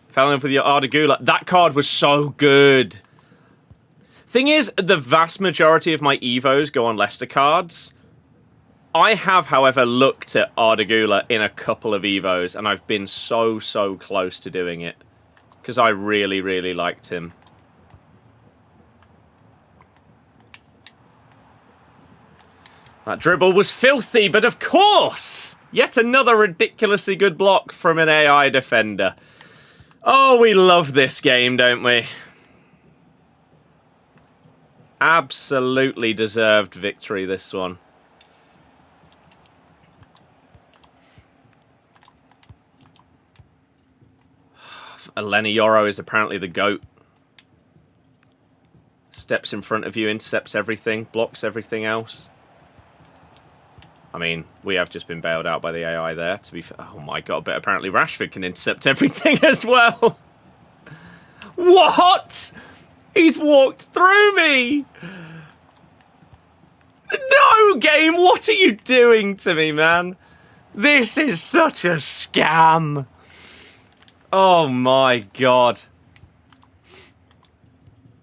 Fell in love with your Ardagula. That card was so good. Thing is, the vast majority of my Evos go on Leicester cards. I have, however, looked at Ardagula in a couple of Evos, and I've been so close to doing it. Because I really liked him. That dribble was filthy, but of course! Yet another ridiculously good block from an AI defender. Oh, we love this game, don't we? Absolutely deserved victory, this one. Eleni Yoro is apparently the GOAT. Steps in front of you, intercepts everything, blocks everything else. I mean, we have just been bailed out by the AI there, to be fair. Oh my god, but apparently Rashford can intercept everything as well. What? He's walked through me! No, game, what are you doing to me, man? This is such a scam. Oh my god.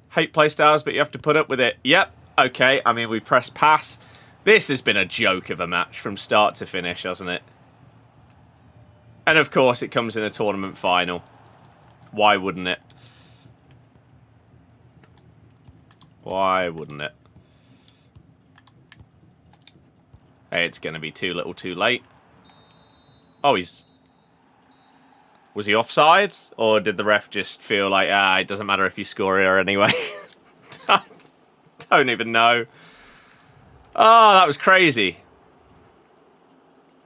Hate playstyles, but you have to put up with it. Yep, okay, I mean, we press pass. This has been a joke of a match from start to finish, hasn't it? And of course, it comes in a tournament final. Why wouldn't it? Why wouldn't it? Hey, it's going to be too little too late. Oh, he's... Was he offside? Or did the ref just feel like, it doesn't matter if you score here anyway? I don't even know. Oh, that was crazy.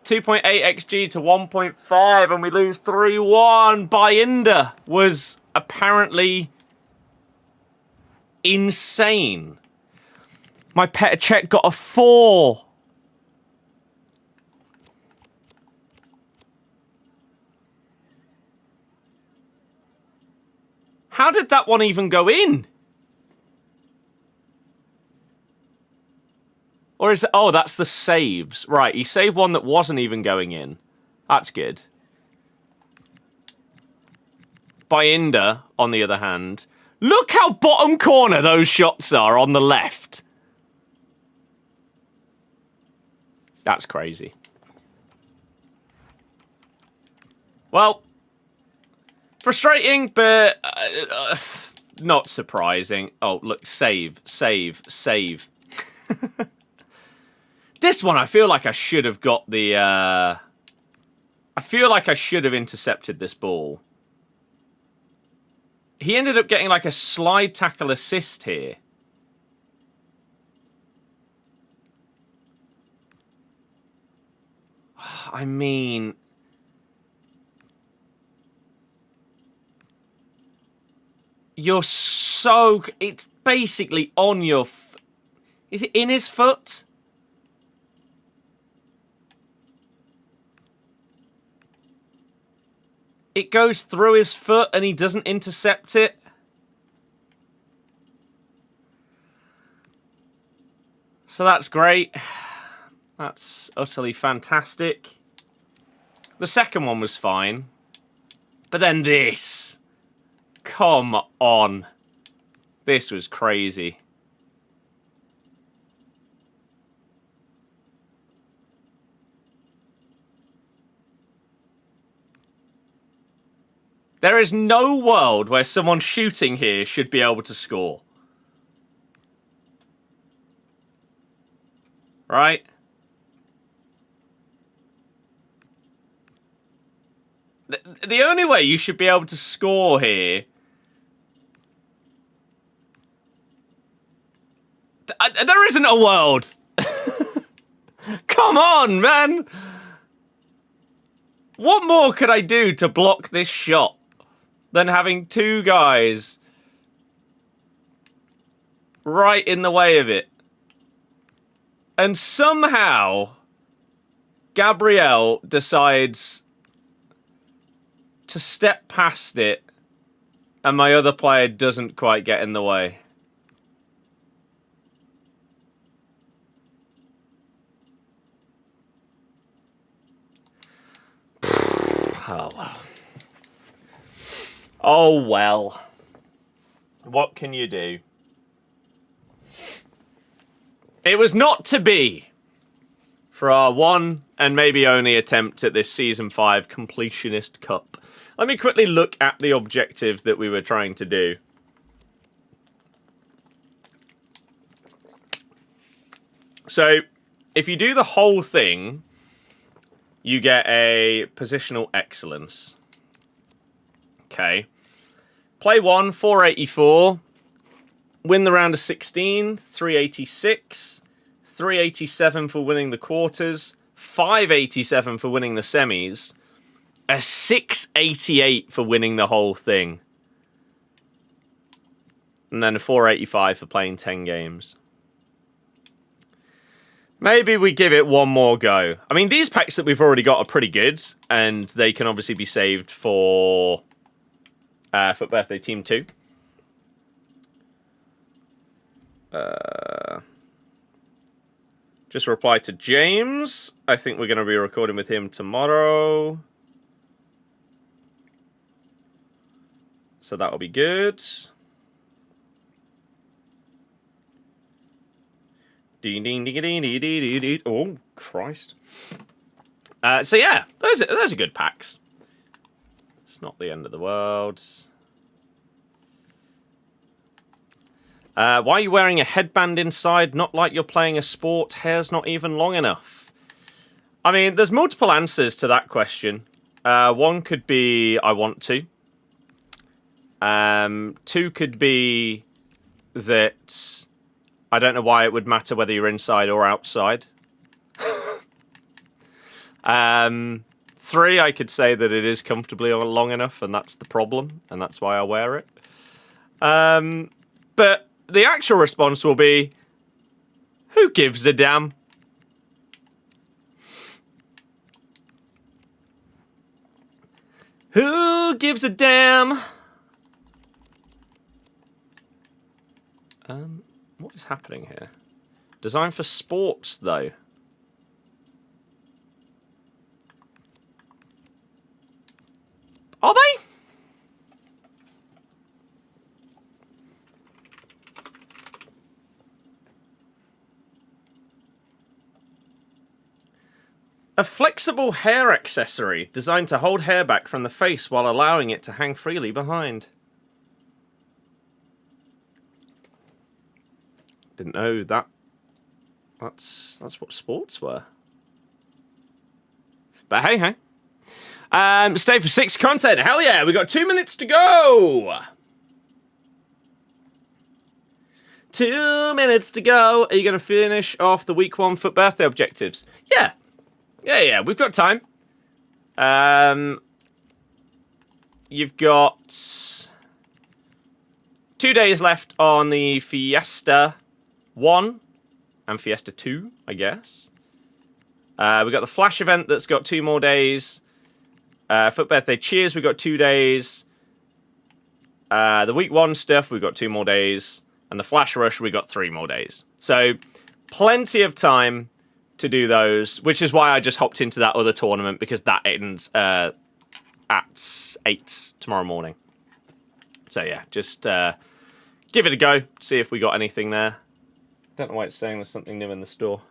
2.8 XG to 1.5 and we lose 3-1. Bayinda was apparently insane. My Petr Cech got a 4. How did that one even go in? Or is it... Oh, that's the saves. Right, he saved one that wasn't even going in. That's good. Bayinda, on the other hand, Look how bottom corner those shots are on the left. That's crazy. Well, frustrating, but not surprising. Oh, look, save. This one, I feel like I should have got the... I feel like I should have intercepted this ball. He ended up getting like a slide tackle assist here. I mean... You're so... It's basically on your... Is it in his foot? It goes through his foot and he doesn't intercept it. So that's great. That's utterly fantastic. The second one was fine. But then this. Come on. This was crazy. There is no world where someone shooting here should be able to score. Right? The only way you should be able to score here... There isn't a world! Come on, man! What more could I do to block this shot than having two guys right in the way of it? And somehow, Gabriel decides to step past it, and my other player doesn't quite get in the way. Oh, well. Oh, well. What can you do? It was not to be for our one and maybe only attempt at this Season 5 Completionist Cup. Let me quickly look at the objective that we were trying to do. So, if you do the whole thing, you get a positional excellence. Okay. Play 1, 484. Win the round of 16, 386. 387 for winning the quarters. 587 for winning the semis. A 688 for winning the whole thing. And then a 485 for playing 10 games. Maybe we give it one more go. I mean, these packs that we've already got are pretty good, and they can obviously be saved for Fut Birthday Team 2. Just reply to James. I think we're going to be recording with him tomorrow. So that'll be good. Oh, Christ. So yeah, those are good packs. It's not the end of the world. Why are you wearing a headband inside? Not like you're playing a sport. Hair's not even long enough. I mean, there's multiple answers to that question. One could be, I want to. Two could be that I don't know why it would matter whether you're inside or outside. Three, I could say that it is comfortably long enough, and that's the problem, and that's why I wear it. But the actual response will be, who gives a damn? Who gives a damn? What is happening here? Design for sports, though. Are they? A flexible hair accessory designed to hold hair back from the face while allowing it to hang freely behind. Didn't know that. That's what sports were. But hey, hey. Stay for 6 content. Hell yeah, we got 2 minutes to go. 2 minutes to go. Are you going to finish off the week 1 Fut Birthday objectives? Yeah. Yeah, we've got time. You've got 2 days left on the Fiesta 1 and Fiesta 2, I guess. We've got the Flash event that's got 2 more days. Fut Birthday Cheers, we've got 2 days. The week 1 stuff, we've got 2 more days. And the Flash Rush, we've got 3 more days. So, plenty of time to do those, which is why I just hopped into that other tournament, because that ends at 8 tomorrow morning. So yeah, just give it a go, see if we got anything there. Don't know why it's saying there's something new in the store.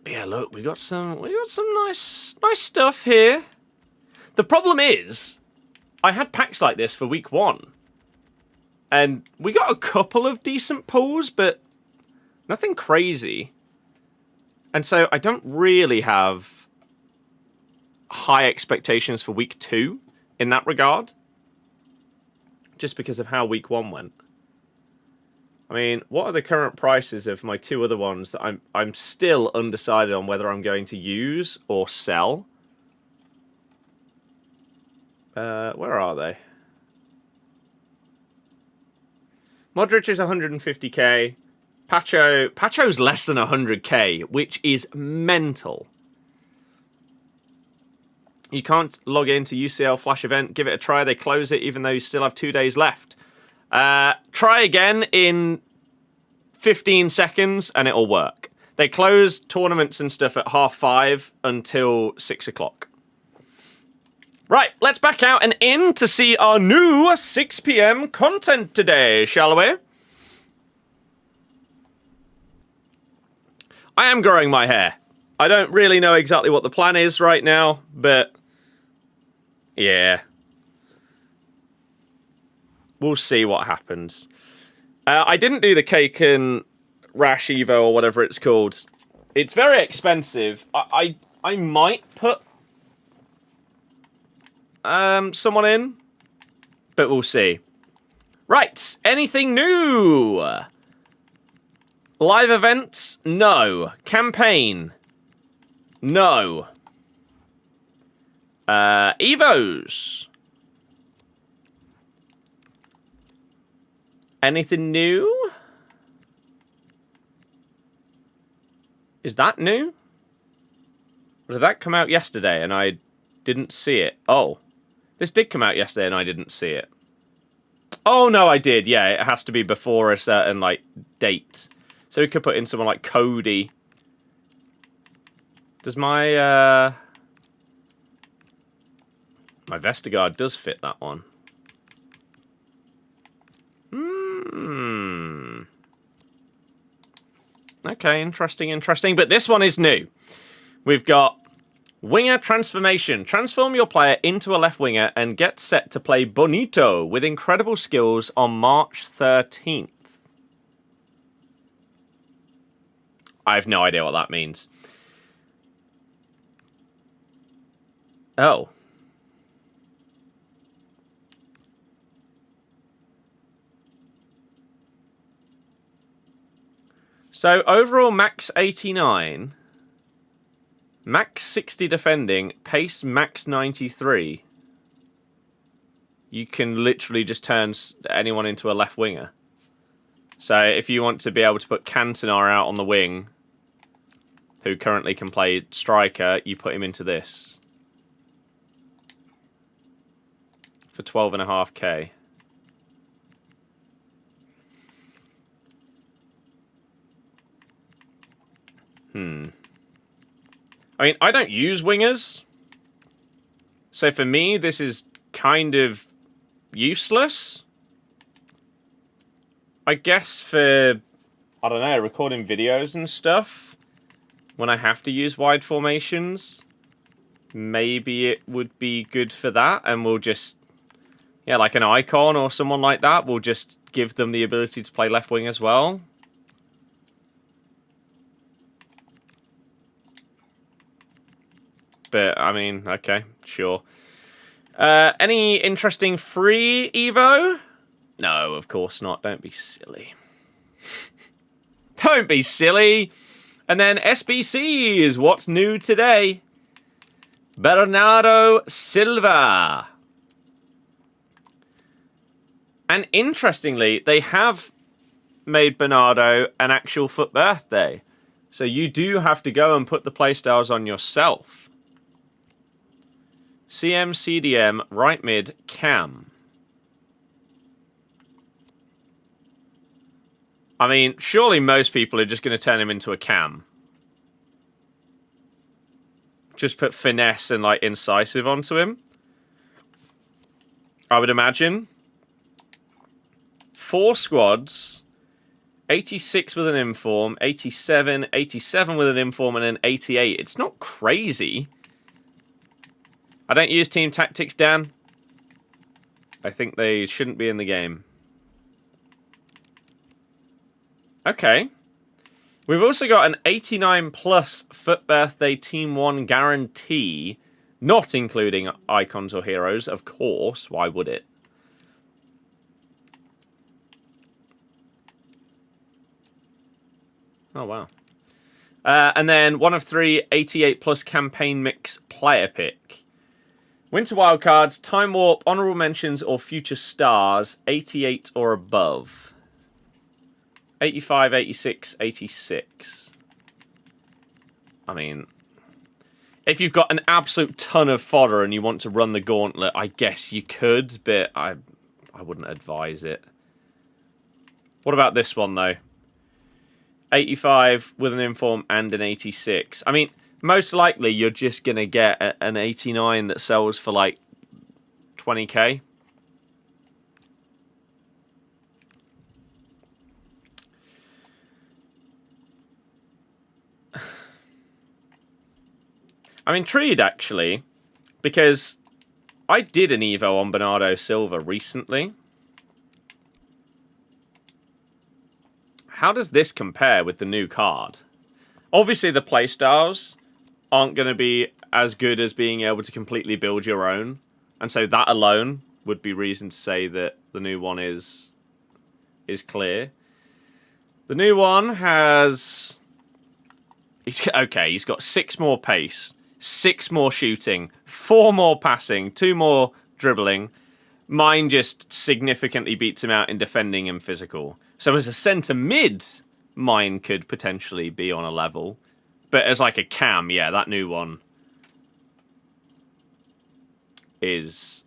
But yeah, look, we got some nice stuff here. The problem is, I had packs like this for week 1. And we got a couple of decent pulls, but nothing crazy. And so I don't really have high expectations for week 2 in that regard. Just because of how week 1 went. I mean, what are the current prices of my 2 other ones that I'm still undecided on whether I'm going to use or sell? Where are they? Modric is 150k. Pacho's less than 100k, which is mental. You can't log into UCL Flash event. Give it a try. They close it even though you still have 2 days left. Try again in 15 seconds and it'll work. They close tournaments and stuff at 5:30 until 6 o'clock. Right, let's back out and in to see our new 6 PM content today, shall we? I am growing my hair. I don't really know exactly what the plan is right now, but yeah. We'll see what happens. I didn't do the Cake and Rash Evo or whatever it's called. It's very expensive. I might put someone in, but we'll see. Right, anything new? Live events? No. Campaign? No. Evos? Anything new? Is that new? Or did that come out yesterday and I didn't see it? Oh. This did come out yesterday and I didn't see it. Oh, no, I did. Yeah, it has to be before a certain, like, date. So we could put in someone like Cody. Does my, my Vestergaard does fit that one. Okay, interesting. But this one is new. We've got Winger Transformation. Transform your player into a left winger and get set to play bonito with incredible skills on March 13th. I have no idea what that means. Oh. So, overall, max 89. Max 60 defending. Pace max 93. You can literally just turn anyone into a left winger. So, if you want to be able to put Cantona out on the wing, who currently can play striker, you put him into this. For 12.5k. I mean, I don't use wingers. So for me, this is kind of useless. I guess for I don't know, recording videos and stuff, when I have to use wide formations, maybe it would be good for that, and we'll just, yeah, like an icon or someone like that, we'll just give them the ability to play left wing as well. But, I mean, okay, sure. Any interesting free Evo? No, of course not. Don't be silly. Don't be silly. And then SBCs. What's new today? Bernardo Silva. And interestingly, they have made Bernardo an actual Fut Birthday. So you do have to go and put the playstyles on yourself. CM, CDM, right mid, cam. I mean, surely most people are just going to turn him into a cam. Just put finesse and, like, incisive onto him. I would imagine. 4 squads. 86 with an inform. 87. 87 with an inform. And then 88. It's not crazy. I don't use team tactics, Dan. I think they shouldn't be in the game. Okay. We've also got an 89 plus Fut Birthday Team 1 guarantee, not including icons or heroes, of course. Why would it? Oh, wow. And then 1 of 3 88 plus campaign mix player pick. Winter wildcards, time warp, honorable mentions, or future stars, 88 or above. 85, 86, 86. I mean, if you've got an absolute ton of fodder and you want to run the gauntlet, I guess you could, but I wouldn't advise it. What about this one, though? 85 with an inform and an 86. I mean, most likely you're just going to get an 89 that sells for like 20k. I'm intrigued, actually, because I did an Evo on Bernardo Silva recently. How does this compare with the new card? Obviously, the playstyles aren't going to be as good as being able to completely build your own. And so that alone would be reason to say that the new one is clear. The new one has... he's got 6 more pace, 6 more shooting, 4 more passing, 2 more dribbling. Mine just significantly beats him out in defending and physical. So as a centre mid, mine could potentially be on a level. But as like a cam, yeah, that new one is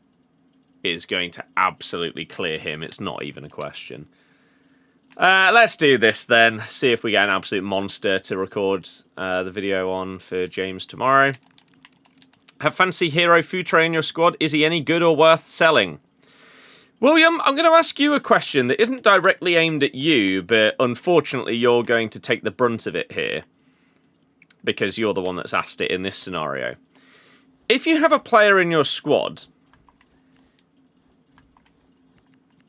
going to absolutely clear him. It's not even a question. Let's do this then. See if we get an absolute monster to record the video on for James tomorrow. Have fancy hero Futre in your squad. Is he any good or worth selling? William, I'm going to ask you a question that isn't directly aimed at you, but unfortunately you're going to take the brunt of it here, because you're the one that's asked it in this scenario. If you have a player in your squad,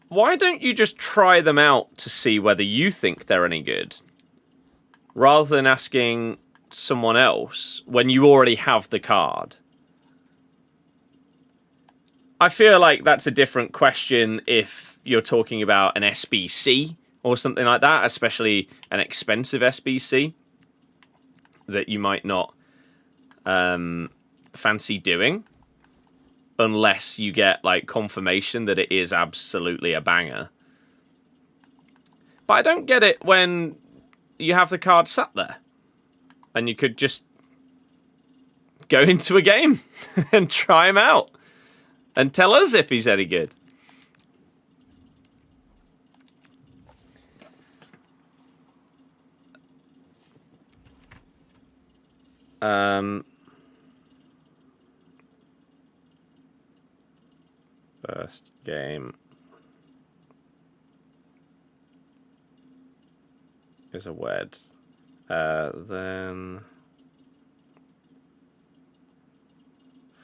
why don't you just try them out to see whether you think they're any good, rather than asking someone else when you already have the card? I feel like that's a different question if you're talking about an SBC or something like that, especially an expensive SBC that you might not fancy doing unless you get like confirmation that it is absolutely a banger. But I don't get it when you have the card sat there and you could just go into a game and try him out. And tell us if he's any good. First game. is a wed. Then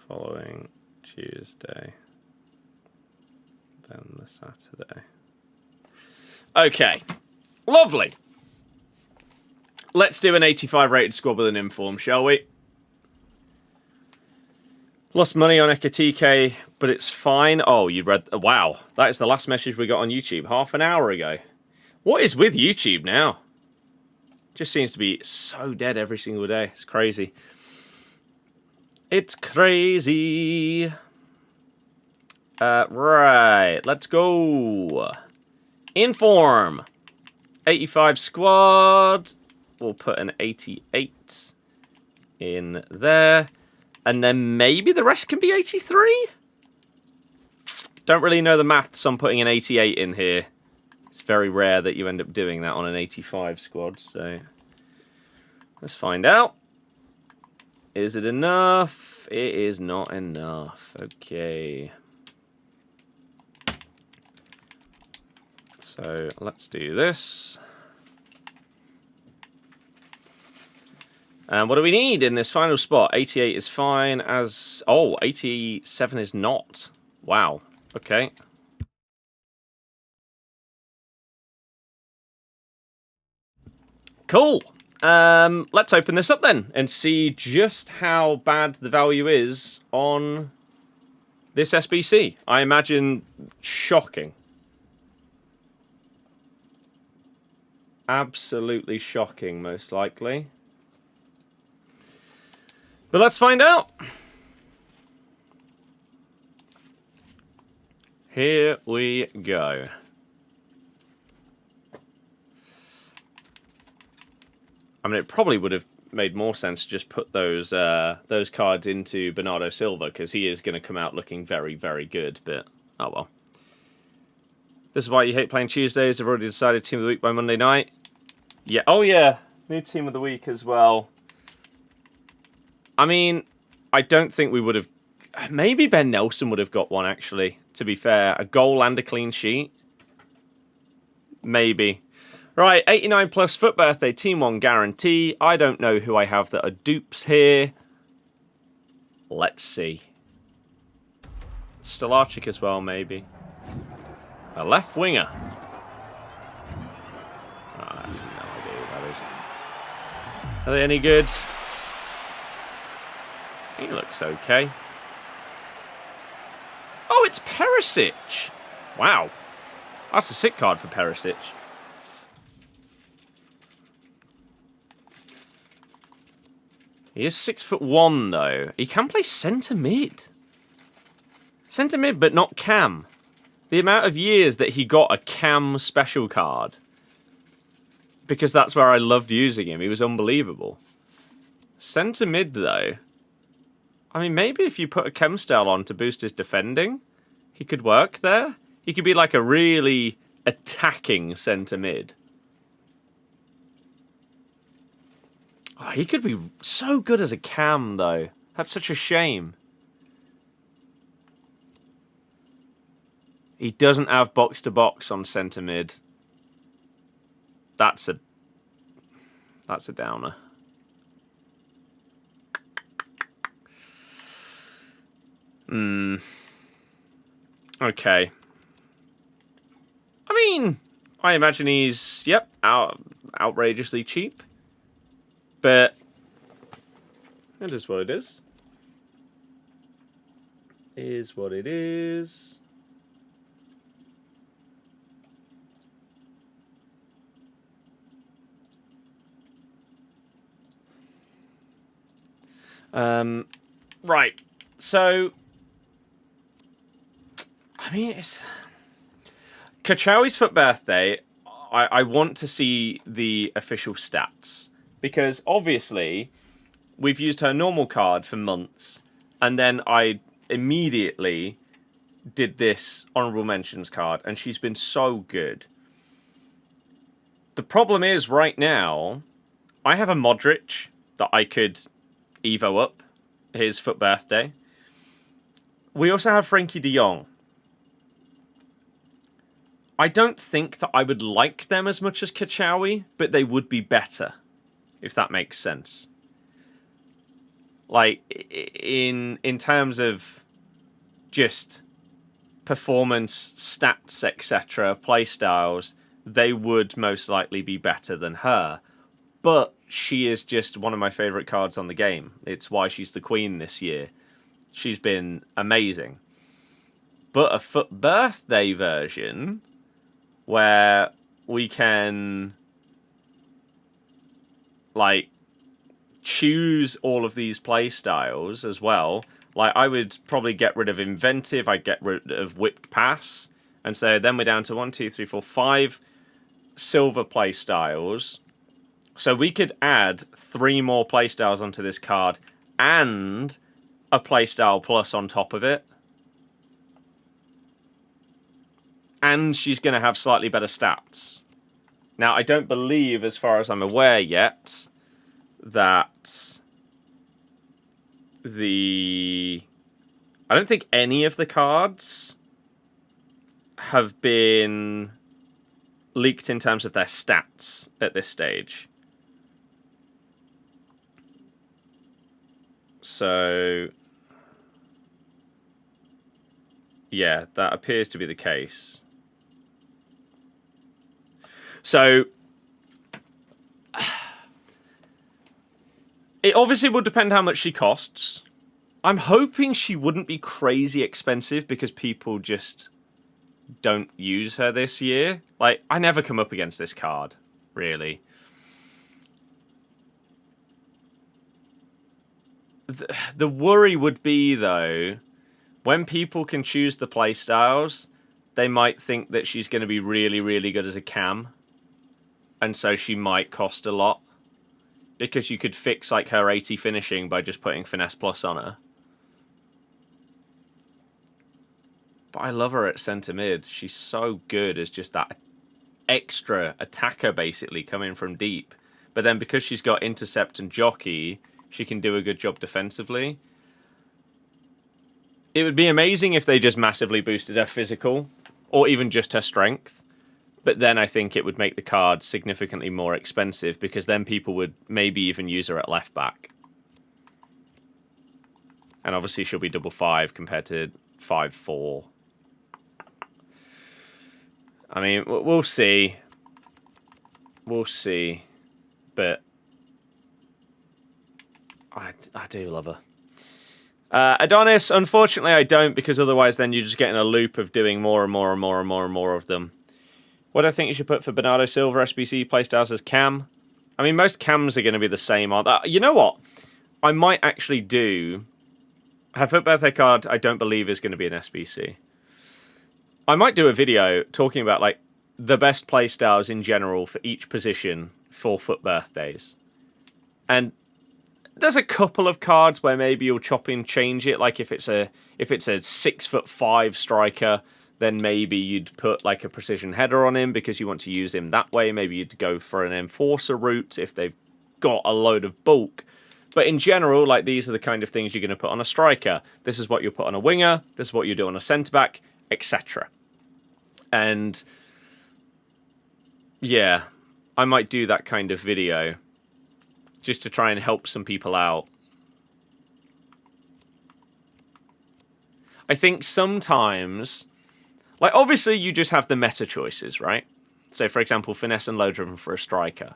following Tuesday. Then the Saturday. Okay. Lovely. Let's do an 85 rated squad with an inform, shall we? Lost money on Ekatike, but it's fine. Oh, you read... Wow. That is the last message we got on YouTube. Half an hour ago. What is with YouTube now? Just seems to be so dead every single day. It's crazy. It's crazy. Right. Let's go. Inform. 85 squad. We'll put an 88 in there. And then maybe the rest can be 83? Don't really know the maths on putting an 88 in here. It's very rare that you end up doing that on an 85 squad, so let's find out. Is it enough? It is not enough. Okay. So let's do this. And what do we need in this final spot? 88 is fine as... Oh, 87 is not. Wow. Okay. Cool. Let's open this up then and see just how bad the value is on this SBC. I imagine shocking. Absolutely shocking, most likely. But let's find out. Here we go. I mean, it probably would have made more sense to just put those cards into Bernardo Silva, because he is going to come out looking very, very good, but oh well. This is why you hate playing Tuesdays. I've already decided Team of the Week by Monday night. Yeah, oh yeah, new Team of the Week as well. I mean, I don't think we would have... Maybe Ben Nelson would have got one, actually, to be fair. A goal and a clean sheet. Maybe. Right, 89 plus Fut Birthday, Team 1 guarantee. I don't know who I have that are dupes here. Let's see. Stolarczyk as well, maybe. A left winger. I have no idea who that is. Are they any good? He looks okay. Oh, it's Perisic. Wow. That's a sick card for Perisic. He is 6'1", though. He can play centre mid. Centre mid, but not cam. The amount of years that he got a cam special card, because that's where I loved using him. He was unbelievable. Centre mid, though. I mean, maybe if you put a chem style on to boost his defending, he could work there. He could be like a really attacking centre mid. Oh, he could be so good as a cam, though. That's such a shame. He doesn't have box-to-box on centre mid. That's a downer. Okay. I mean, I imagine he's, yep, outrageously cheap. But it is what it is. Is what it is. Right. So, I mean, it's... Kachawi's Fut Birthday, I want to see the official stats. Because, obviously, we've used her normal card for months. And then I immediately did this honourable mentions card. And she's been so good. The problem is, right now, I have a Modric that I could Evo up. His Fut Birthday. We also have Frankie de Jong. I don't think that I would like them as much as Kachawi, but they would be better, if that makes sense. Like, in terms of just performance, stats, etc., playstyles, they would most likely be better than her. But she is just one of my favourite cards on the game. It's why she's the queen this year. She's been amazing. But a Fut Birthday version where we can, like, choose all of these play styles as well. Like, I would probably get rid of Inventive, I'd get rid of Whipped Pass, and so then we're down to 1, 2, 3, 4, 5 silver play styles. So we could add 3 more play styles onto this card and a playstyle plus on top of it. And she's going to have slightly better stats. Now, I don't believe, as far as I'm aware yet, that I don't think any of the cards have been leaked in terms of their stats at this stage. So, yeah, that appears to be the case. So, it obviously will depend how much she costs. I'm hoping she wouldn't be crazy expensive because people just don't use her this year. Like, I never come up against this card, really. The worry would be, though, when people can choose the playstyles, they might think that she's going to be really, really good as a cam. And so she might cost a lot. Because you could fix, like, her 80 finishing by just putting Finesse Plus on her. But I love her at centre mid. She's so good as just that extra attacker, basically, coming from deep. But then because she's got intercept and jockey, she can do a good job defensively. It would be amazing if they just massively boosted her physical, or even just her strength. But then I think it would make the card significantly more expensive, because then people would maybe even use her at left back. And obviously she'll be double 5 compared to 5-4. I mean, we'll see. We'll see. But I do love her. Adonis, unfortunately I don't, because otherwise then you just get in a loop of doing more and more and more and more and more of them. What do I think you should put for Bernardo Silva SBC playstyles as cam? I mean, most cams are going to be the same, aren't they? You know what? I might actually do... Her Fut Birthday card, I don't believe, is going to be an SBC. I might do a video talking about, like, the best playstyles in general for each position for Fut Birthdays. And there's a couple of cards where maybe you'll chop and change it. Like, if it's a 6'5" striker, then maybe you'd put like a precision header on him because you want to use him that way. Maybe you'd go for an enforcer route if they've got a load of bulk. But in general, like, these are the kind of things you're going to put on a striker. This is what you'll put on a winger. This is what you do on a centre-back, etc. And yeah, I might do that kind of video just to try and help some people out. I think sometimes... Like, obviously, you just have the meta choices, right? So, for example, finesse and low driven for a striker.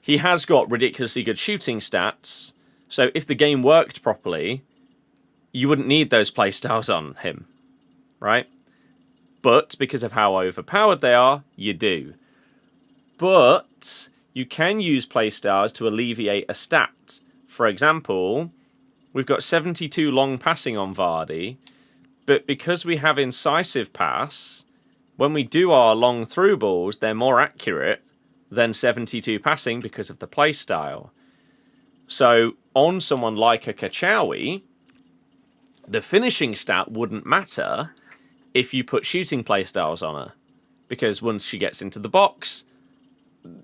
He has got ridiculously good shooting stats, so if the game worked properly, you wouldn't need those playstyles on him, right? But, because of how overpowered they are, you do. But, you can use playstyles to alleviate a stat. For example, we've got 72 long passing on Vardy, but because we have incisive pass, when we do our long through balls, they're more accurate than 72 passing because of the playstyle. So on someone like a Kachawi, the finishing stat wouldn't matter if you put shooting playstyles on her. Because once she gets into the box,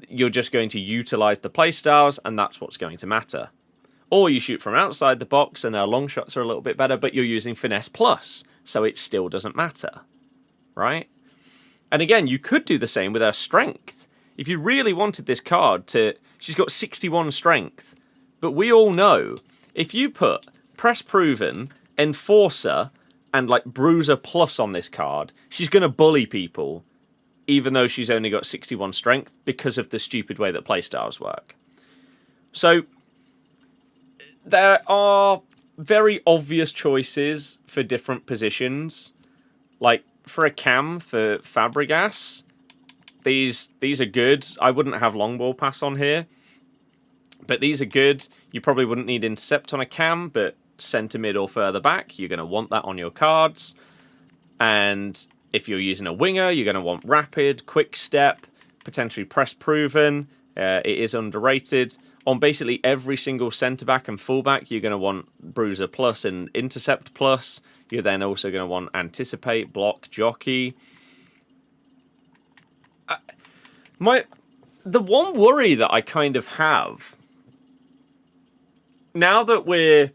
you're just going to utilise the playstyles, and that's what's going to matter. Or you shoot from outside the box and our long shots are a little bit better, but you're using Finesse Plus, so it still doesn't matter, right? And again, you could do the same with her strength. If you really wanted this card to... She's got 61 strength. But we all know, if you put Press Proven, Enforcer, and like Bruiser Plus on this card, she's going to bully people, even though she's only got 61 strength, because of the stupid way that playstyles work. So, there are very obvious choices for different positions. Like, for a cam, for Fabregas, these are good. I wouldn't have long ball pass on here. But these are good. You probably wouldn't need intercept on a cam, but centre mid or further back, you're going to want that on your cards. And if you're using a winger, you're going to want rapid, quick step, potentially press proven. It is underrated. On basically every single centre-back and full-back, you're going to want Bruiser Plus and Intercept Plus. You're then also going to want Anticipate, Block, Jockey. The one worry that I kind of have, now that we're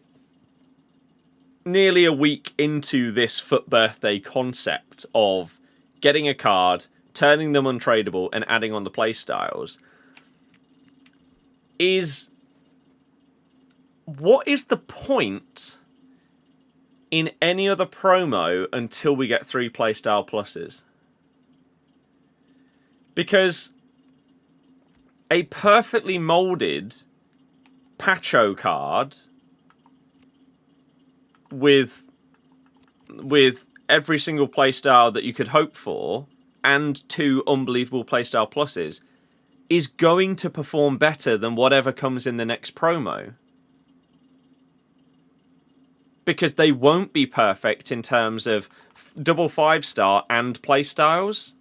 nearly a week into this Fut Birthday concept of getting a card, turning them untradeable, and adding on the playstyles, is what is the point in any other promo until we get 3 playstyle pluses? Because a perfectly molded Pacho card with every single playstyle that you could hope for and 2 unbelievable playstyle pluses is going to perform better than whatever comes in the next promo. Because they won't be perfect in terms of double 5-star and playstyles.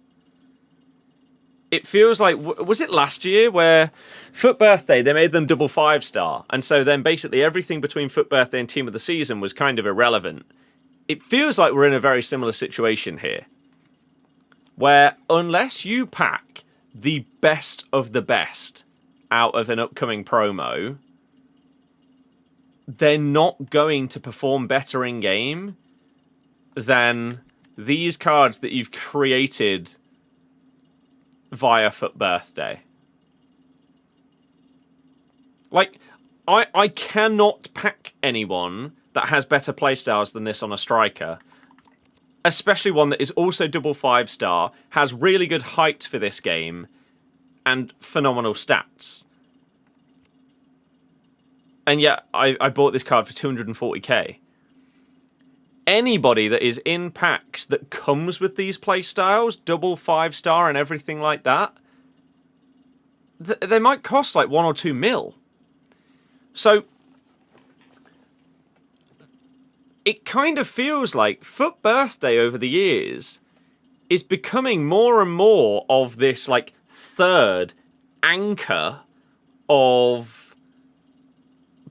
It feels like, was it last year where Fut Birthday, they made them double 5-star, and so then basically everything between Fut Birthday and Team of the Season was kind of irrelevant. It feels like we're in a very similar situation here, where unless you pack the best of the best out of an upcoming promo, they're not going to perform better in game than these cards that you've created via Fut Birthday. Like, I cannot pack anyone that has better playstyles than this on a striker. Especially one that is also double 5-star, has really good height for this game, and phenomenal stats. And yet, I bought this card for 240k. Anybody that is in packs that comes with these playstyles, double 5-star and everything like that, they might cost like 1 or 2 mil. So, it kind of feels like Fut Birthday over the years is becoming more and more of this like third anchor of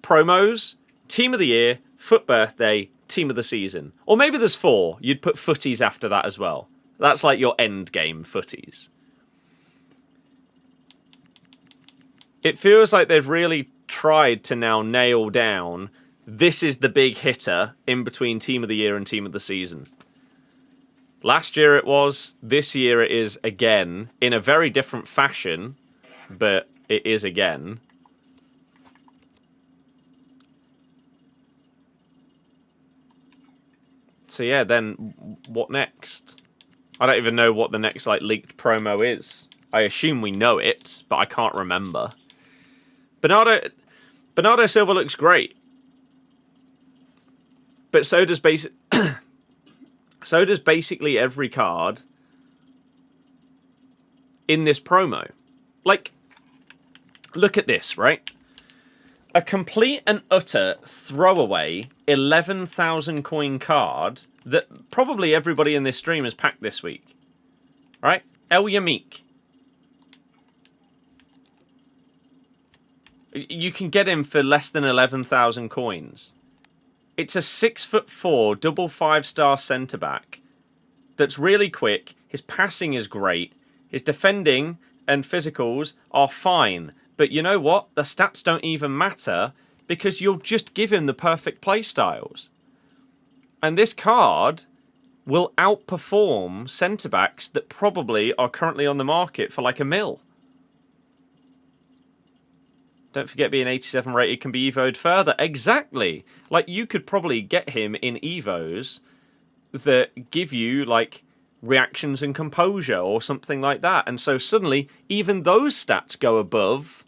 promos. Team of the Year, Fut Birthday, Team of the Season. Or maybe there's 4. You'd put footies after that as well. That's like your end game footies. It feels like they've really tried to now nail down, this is the big hitter in between Team of the Year and Team of the Season. Last year it was, this year it is again, in a very different fashion, but it is again. So yeah, then what next? I don't even know what the next like leaked promo is. I assume we know it, but I can't remember. Bernardo Silva looks great. But so does basically every card in this promo. Like, look at this, right? A complete and utter throwaway 11,000 coin card that probably everybody in this stream has packed this week. Right? El Yamik. You can get him for less than 11,000 coins. It's a 6'4", double 5-star centre-back that's really quick. His passing is great. His defending and physicals are fine. But you know what? The stats don't even matter because you'll just give him the perfect play styles. And this card will outperform centre-backs that probably are currently on the market for like £1 million. Don't forget being 87 rated can be evoed further. Exactly. Like, you could probably get him in evos that give you, like, reactions and composure or something like that. And so suddenly, even those stats go above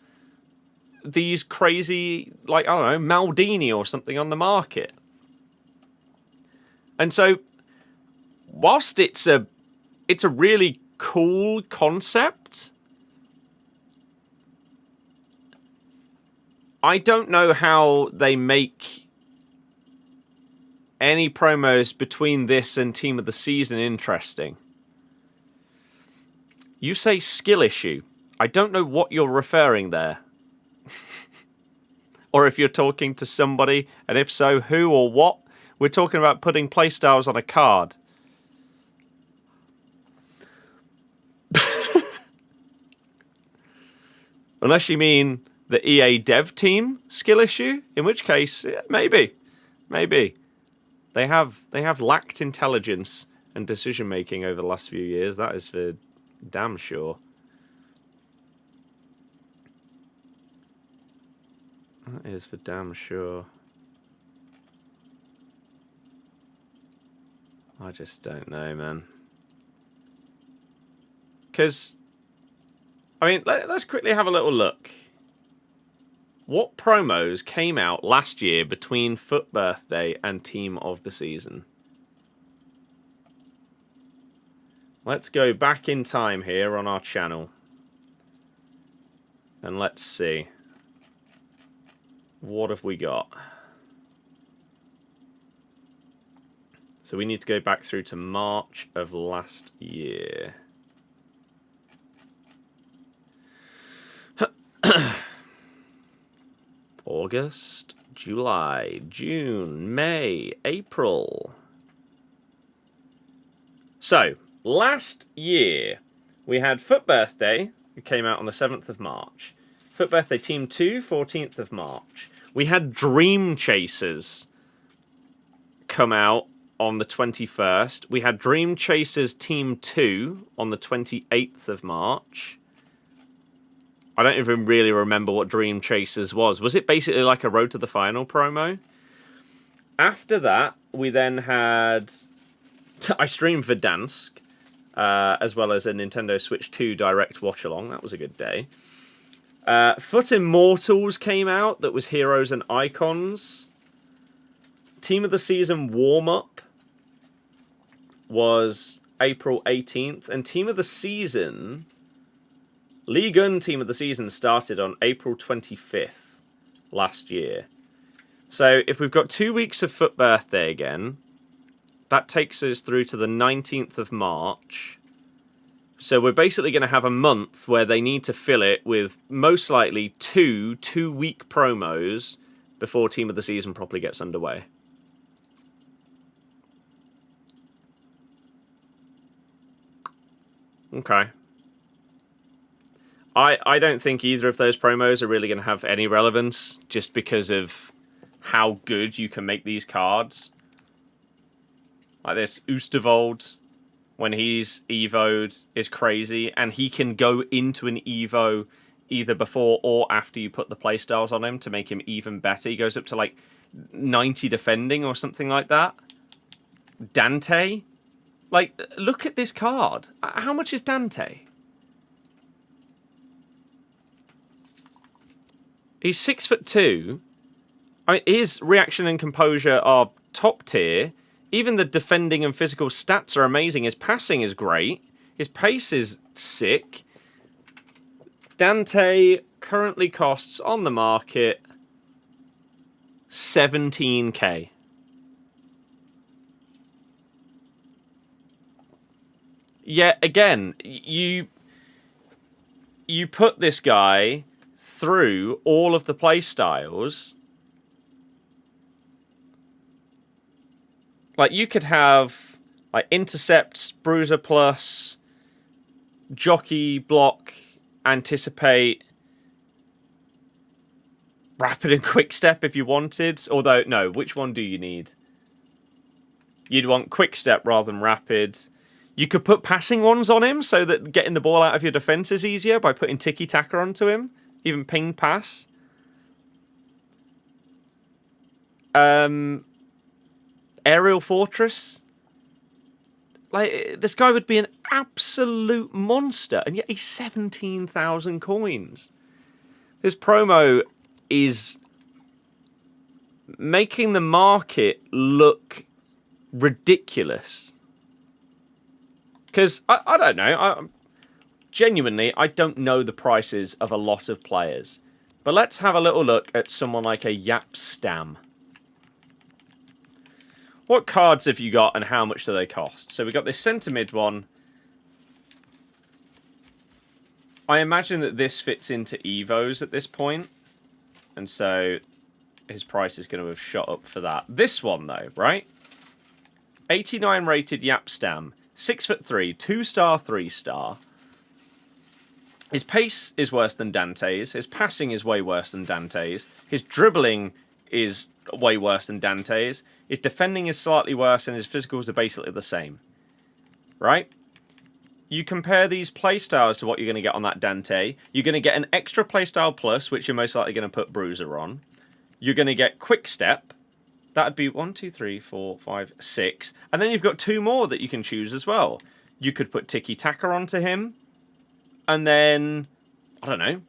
these crazy, like, I don't know, Maldini or something on the market. And so, whilst it's a really cool concept, I don't know how they make any promos between this and Team of the Season interesting. You say skill issue. I don't know what you're referring there. Or if you're talking to somebody, and if so, who or what. We're talking about putting playstyles on a card. Unless you mean the EA dev team skill issue, in which case, yeah, maybe. They have lacked intelligence and decision making over the last few years. That is for damn sure. That is for damn sure. I just don't know, man. Because, I mean, let's quickly have a little look. What promos came out last year between Fut Birthday and Team of the Season? Let's go back in time here on our channel. And let's see. What have we got? So we need to go back through to March of last year. August, July, June, May, April. So, last year, we had Fut Birthday, who came out on the 7th of March. Fut Birthday Team 2, 14th of March. We had Dream Chasers come out on the 21st. We had Dream Chasers Team 2 on the 28th of March. I don't even really remember what Dream Chasers was. Was it basically like a Road to the Final promo? After that, we then had... I streamed Verdansk, as well as a Nintendo Switch 2 Direct Watch-Along. That was a good day. Fut Immortals came out. That was Heroes and Icons. Team of the Season Warm-Up was April 18th. And Team of the Season... League One Team of the Season started on April 25th last year. So if we've got 2 weeks of Fut Birthday again, that takes us through to the 19th of March. So we're basically going to have a month where they need to fill it with most likely two-week promos before Team of the Season properly gets underway. Okay. I don't think either of those promos are really going to have any relevance just because of how good you can make these cards. Like this Oosterwolde, when he's evo'd, is crazy, and he can go into an evo either before or after you put the playstyles on him to make him even better. He goes up to like 90 defending or something like that. Dante, like, look at this card. How much is Dante? He's 6'2". I mean, his reaction and composure are top tier. Even the defending and physical stats are amazing. His passing is great. His pace is sick. Dante currently costs on the market 17k. Yeah, again, you put this guy through all of the play styles. Like, you could have like intercepts, bruiser plus, jockey, block, anticipate, rapid and quick step if you wanted. Although, no, which one do you need? You'd want quick step rather than rapid. You could put passing ones on him so that getting the ball out of your defence is easier by putting tiki-taka onto him. Even ping pass. Aerial Fortress. Like, this guy would be an absolute monster, and yet he's 17,000 coins. This promo is making the market look ridiculous. Because, I don't know, genuinely, I don't know the prices of a lot of players. But let's have a little look at someone like a Yap Stam. What cards have you got and how much do they cost? So we got this centre mid one. I imagine that this fits into Evos at this point. And so his price is going to have shot up for that. This one though, right? 89 rated Yap Stam. 6'3", 2-star, 3-star. His pace is worse than Dante's. His passing is way worse than Dante's. His dribbling is way worse than Dante's. His defending is slightly worse, and his physicals are basically the same. Right? You compare these playstyles to what you're going to get on that Dante. You're going to get an extra playstyle plus, which you're most likely going to put Bruiser on. You're going to get Quick Step. That'd be 1, 2, 3, 4, 5, 6. And then you've got 2 more that you can choose as well. You could put Tiki Taka onto him. And then, I don't know,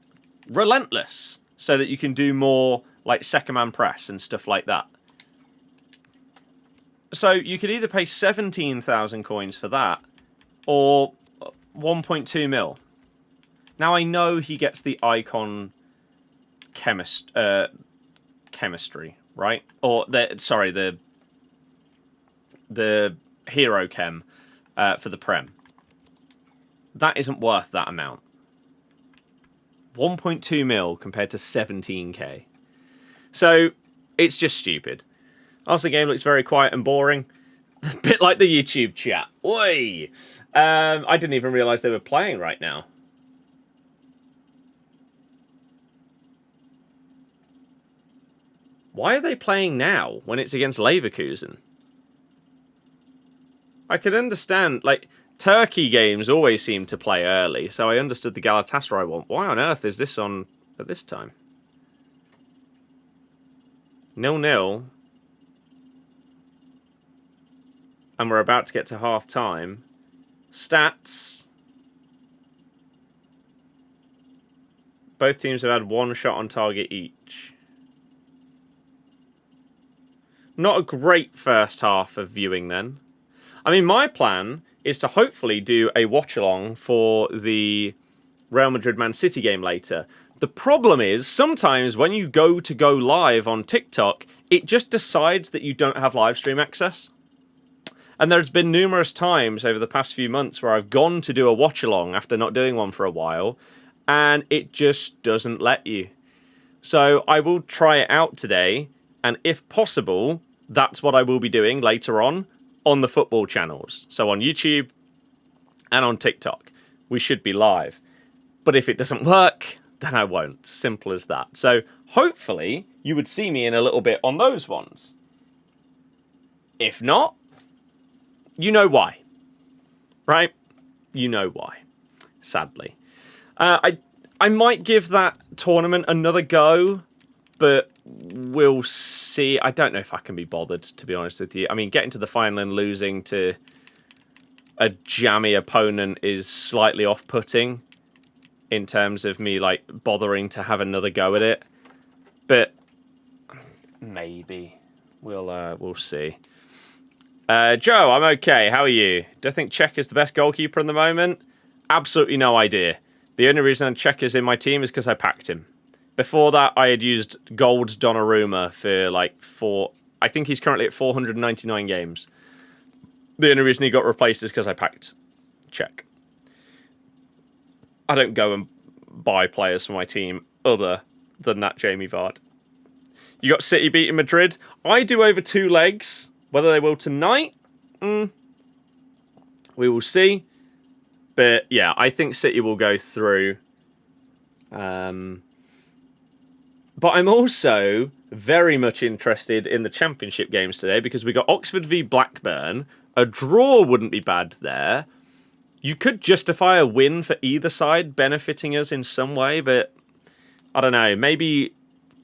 Relentless. So that you can do more like second man press and stuff like that. So you could either pay 17,000 coins for that, or 1.2 mil. Now I know he gets the icon chemistry, right? Or the hero chem for the Prem. That isn't worth that amount. 1.2 mil compared to 17k. So it's just stupid. Also, the game looks very quiet and boring. A bit like the YouTube chat. Oi! I didn't even realise they were playing right now. Why are they playing now when it's against Leverkusen? I could understand, like, Turkey games always seem to play early, so I understood the Galatasaray one. Why on earth is this on at this time? 0-0. And we're about to get to half time. Stats. Both teams have had 1 shot on target each. Not a great first half of viewing then. I mean, my plan is to hopefully do a watch-along for the Real Madrid-Man City game later. The problem is, sometimes when you go live on TikTok, it just decides that you don't have live stream access. And there's been numerous times over the past few months where I've gone to do a watch-along after not doing one for a while, and it just doesn't let you. So I will try it out today, and if possible, that's what I will be doing later on the football channels. So on YouTube and on TikTok, we should be live. But if it doesn't work, then I won't. Simple as that. So hopefully you would see me in a little bit on those ones. If not, you know why. Right? You know why. Sadly. I might give that tournament another go, but we'll see. I don't know if I can be bothered, to be honest with you. I mean, getting to the final and losing to a jammy opponent is slightly off-putting in terms of me, like, bothering to have another go at it. But maybe. We'll see. Joe, I'm okay. How are you? Do I think Cech is the best goalkeeper in the moment? Absolutely no idea. The only reason Cech is in my team is because I packed him. Before that, I had used Gold Donnarumma for like I think he's currently at 499 games. The only reason he got replaced is because I packed Cech. I don't go and buy players for my team other than that Jamie Vardy. You got City beating Madrid. I do over 2 legs. Whether they will tonight, we will see. But yeah, I think City will go through. But I'm also very much interested in the championship games today because we got Oxford v Blackburn. A draw wouldn't be bad there. You could justify a win for either side benefiting us in some way, but I don't know. Maybe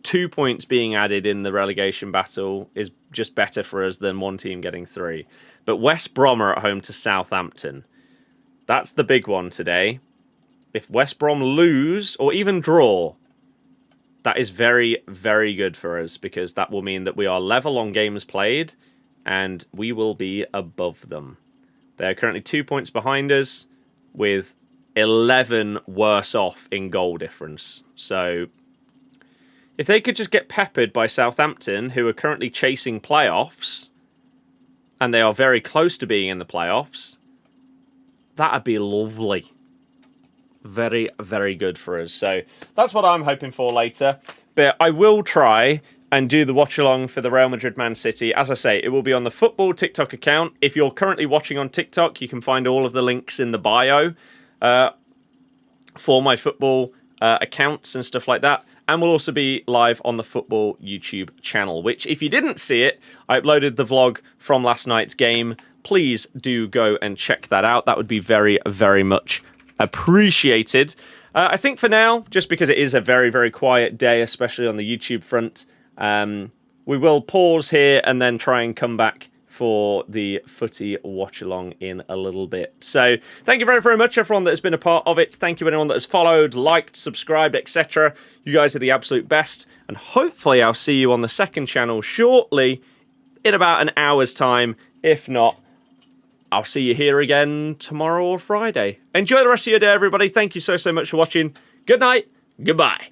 2 points being added in the relegation battle is just better for us than one team getting 3. But West Brom are at home to Southampton. That's the big one today. If West Brom lose or even draw, that is very, very good for us because that will mean that we are level on games played and we will be above them. They're currently 2 points behind us with 11 worse off in goal difference. So if they could just get peppered by Southampton, who are currently chasing playoffs, and they are very close to being in the playoffs, that'd be lovely. Very, very good for us. So that's what I'm hoping for later. But I will try and do the watch along for the Real Madrid Man City. As I say, it will be on the Football TikTok account. If you're currently watching on TikTok, you can find all of the links in the bio for my football accounts and stuff like that. And we'll also be live on the Football YouTube channel, which, if you didn't see it, I uploaded the vlog from last night's game. Please do go and check that out. That would be very, very much appreciated. I think for now, just because it is a very, very quiet day, especially on the YouTube front, we will pause here and then try and come back for the footy watch along in a little bit. So thank you very, very much, everyone that has been a part of it. Thank you, anyone that has followed, liked, subscribed, etc. You guys are the absolute best. And hopefully I'll see you on the second channel shortly in about an hour's time. If not, I'll see you here again tomorrow or Friday. Enjoy the rest of your day, everybody. Thank you so, so much for watching. Good night. Goodbye.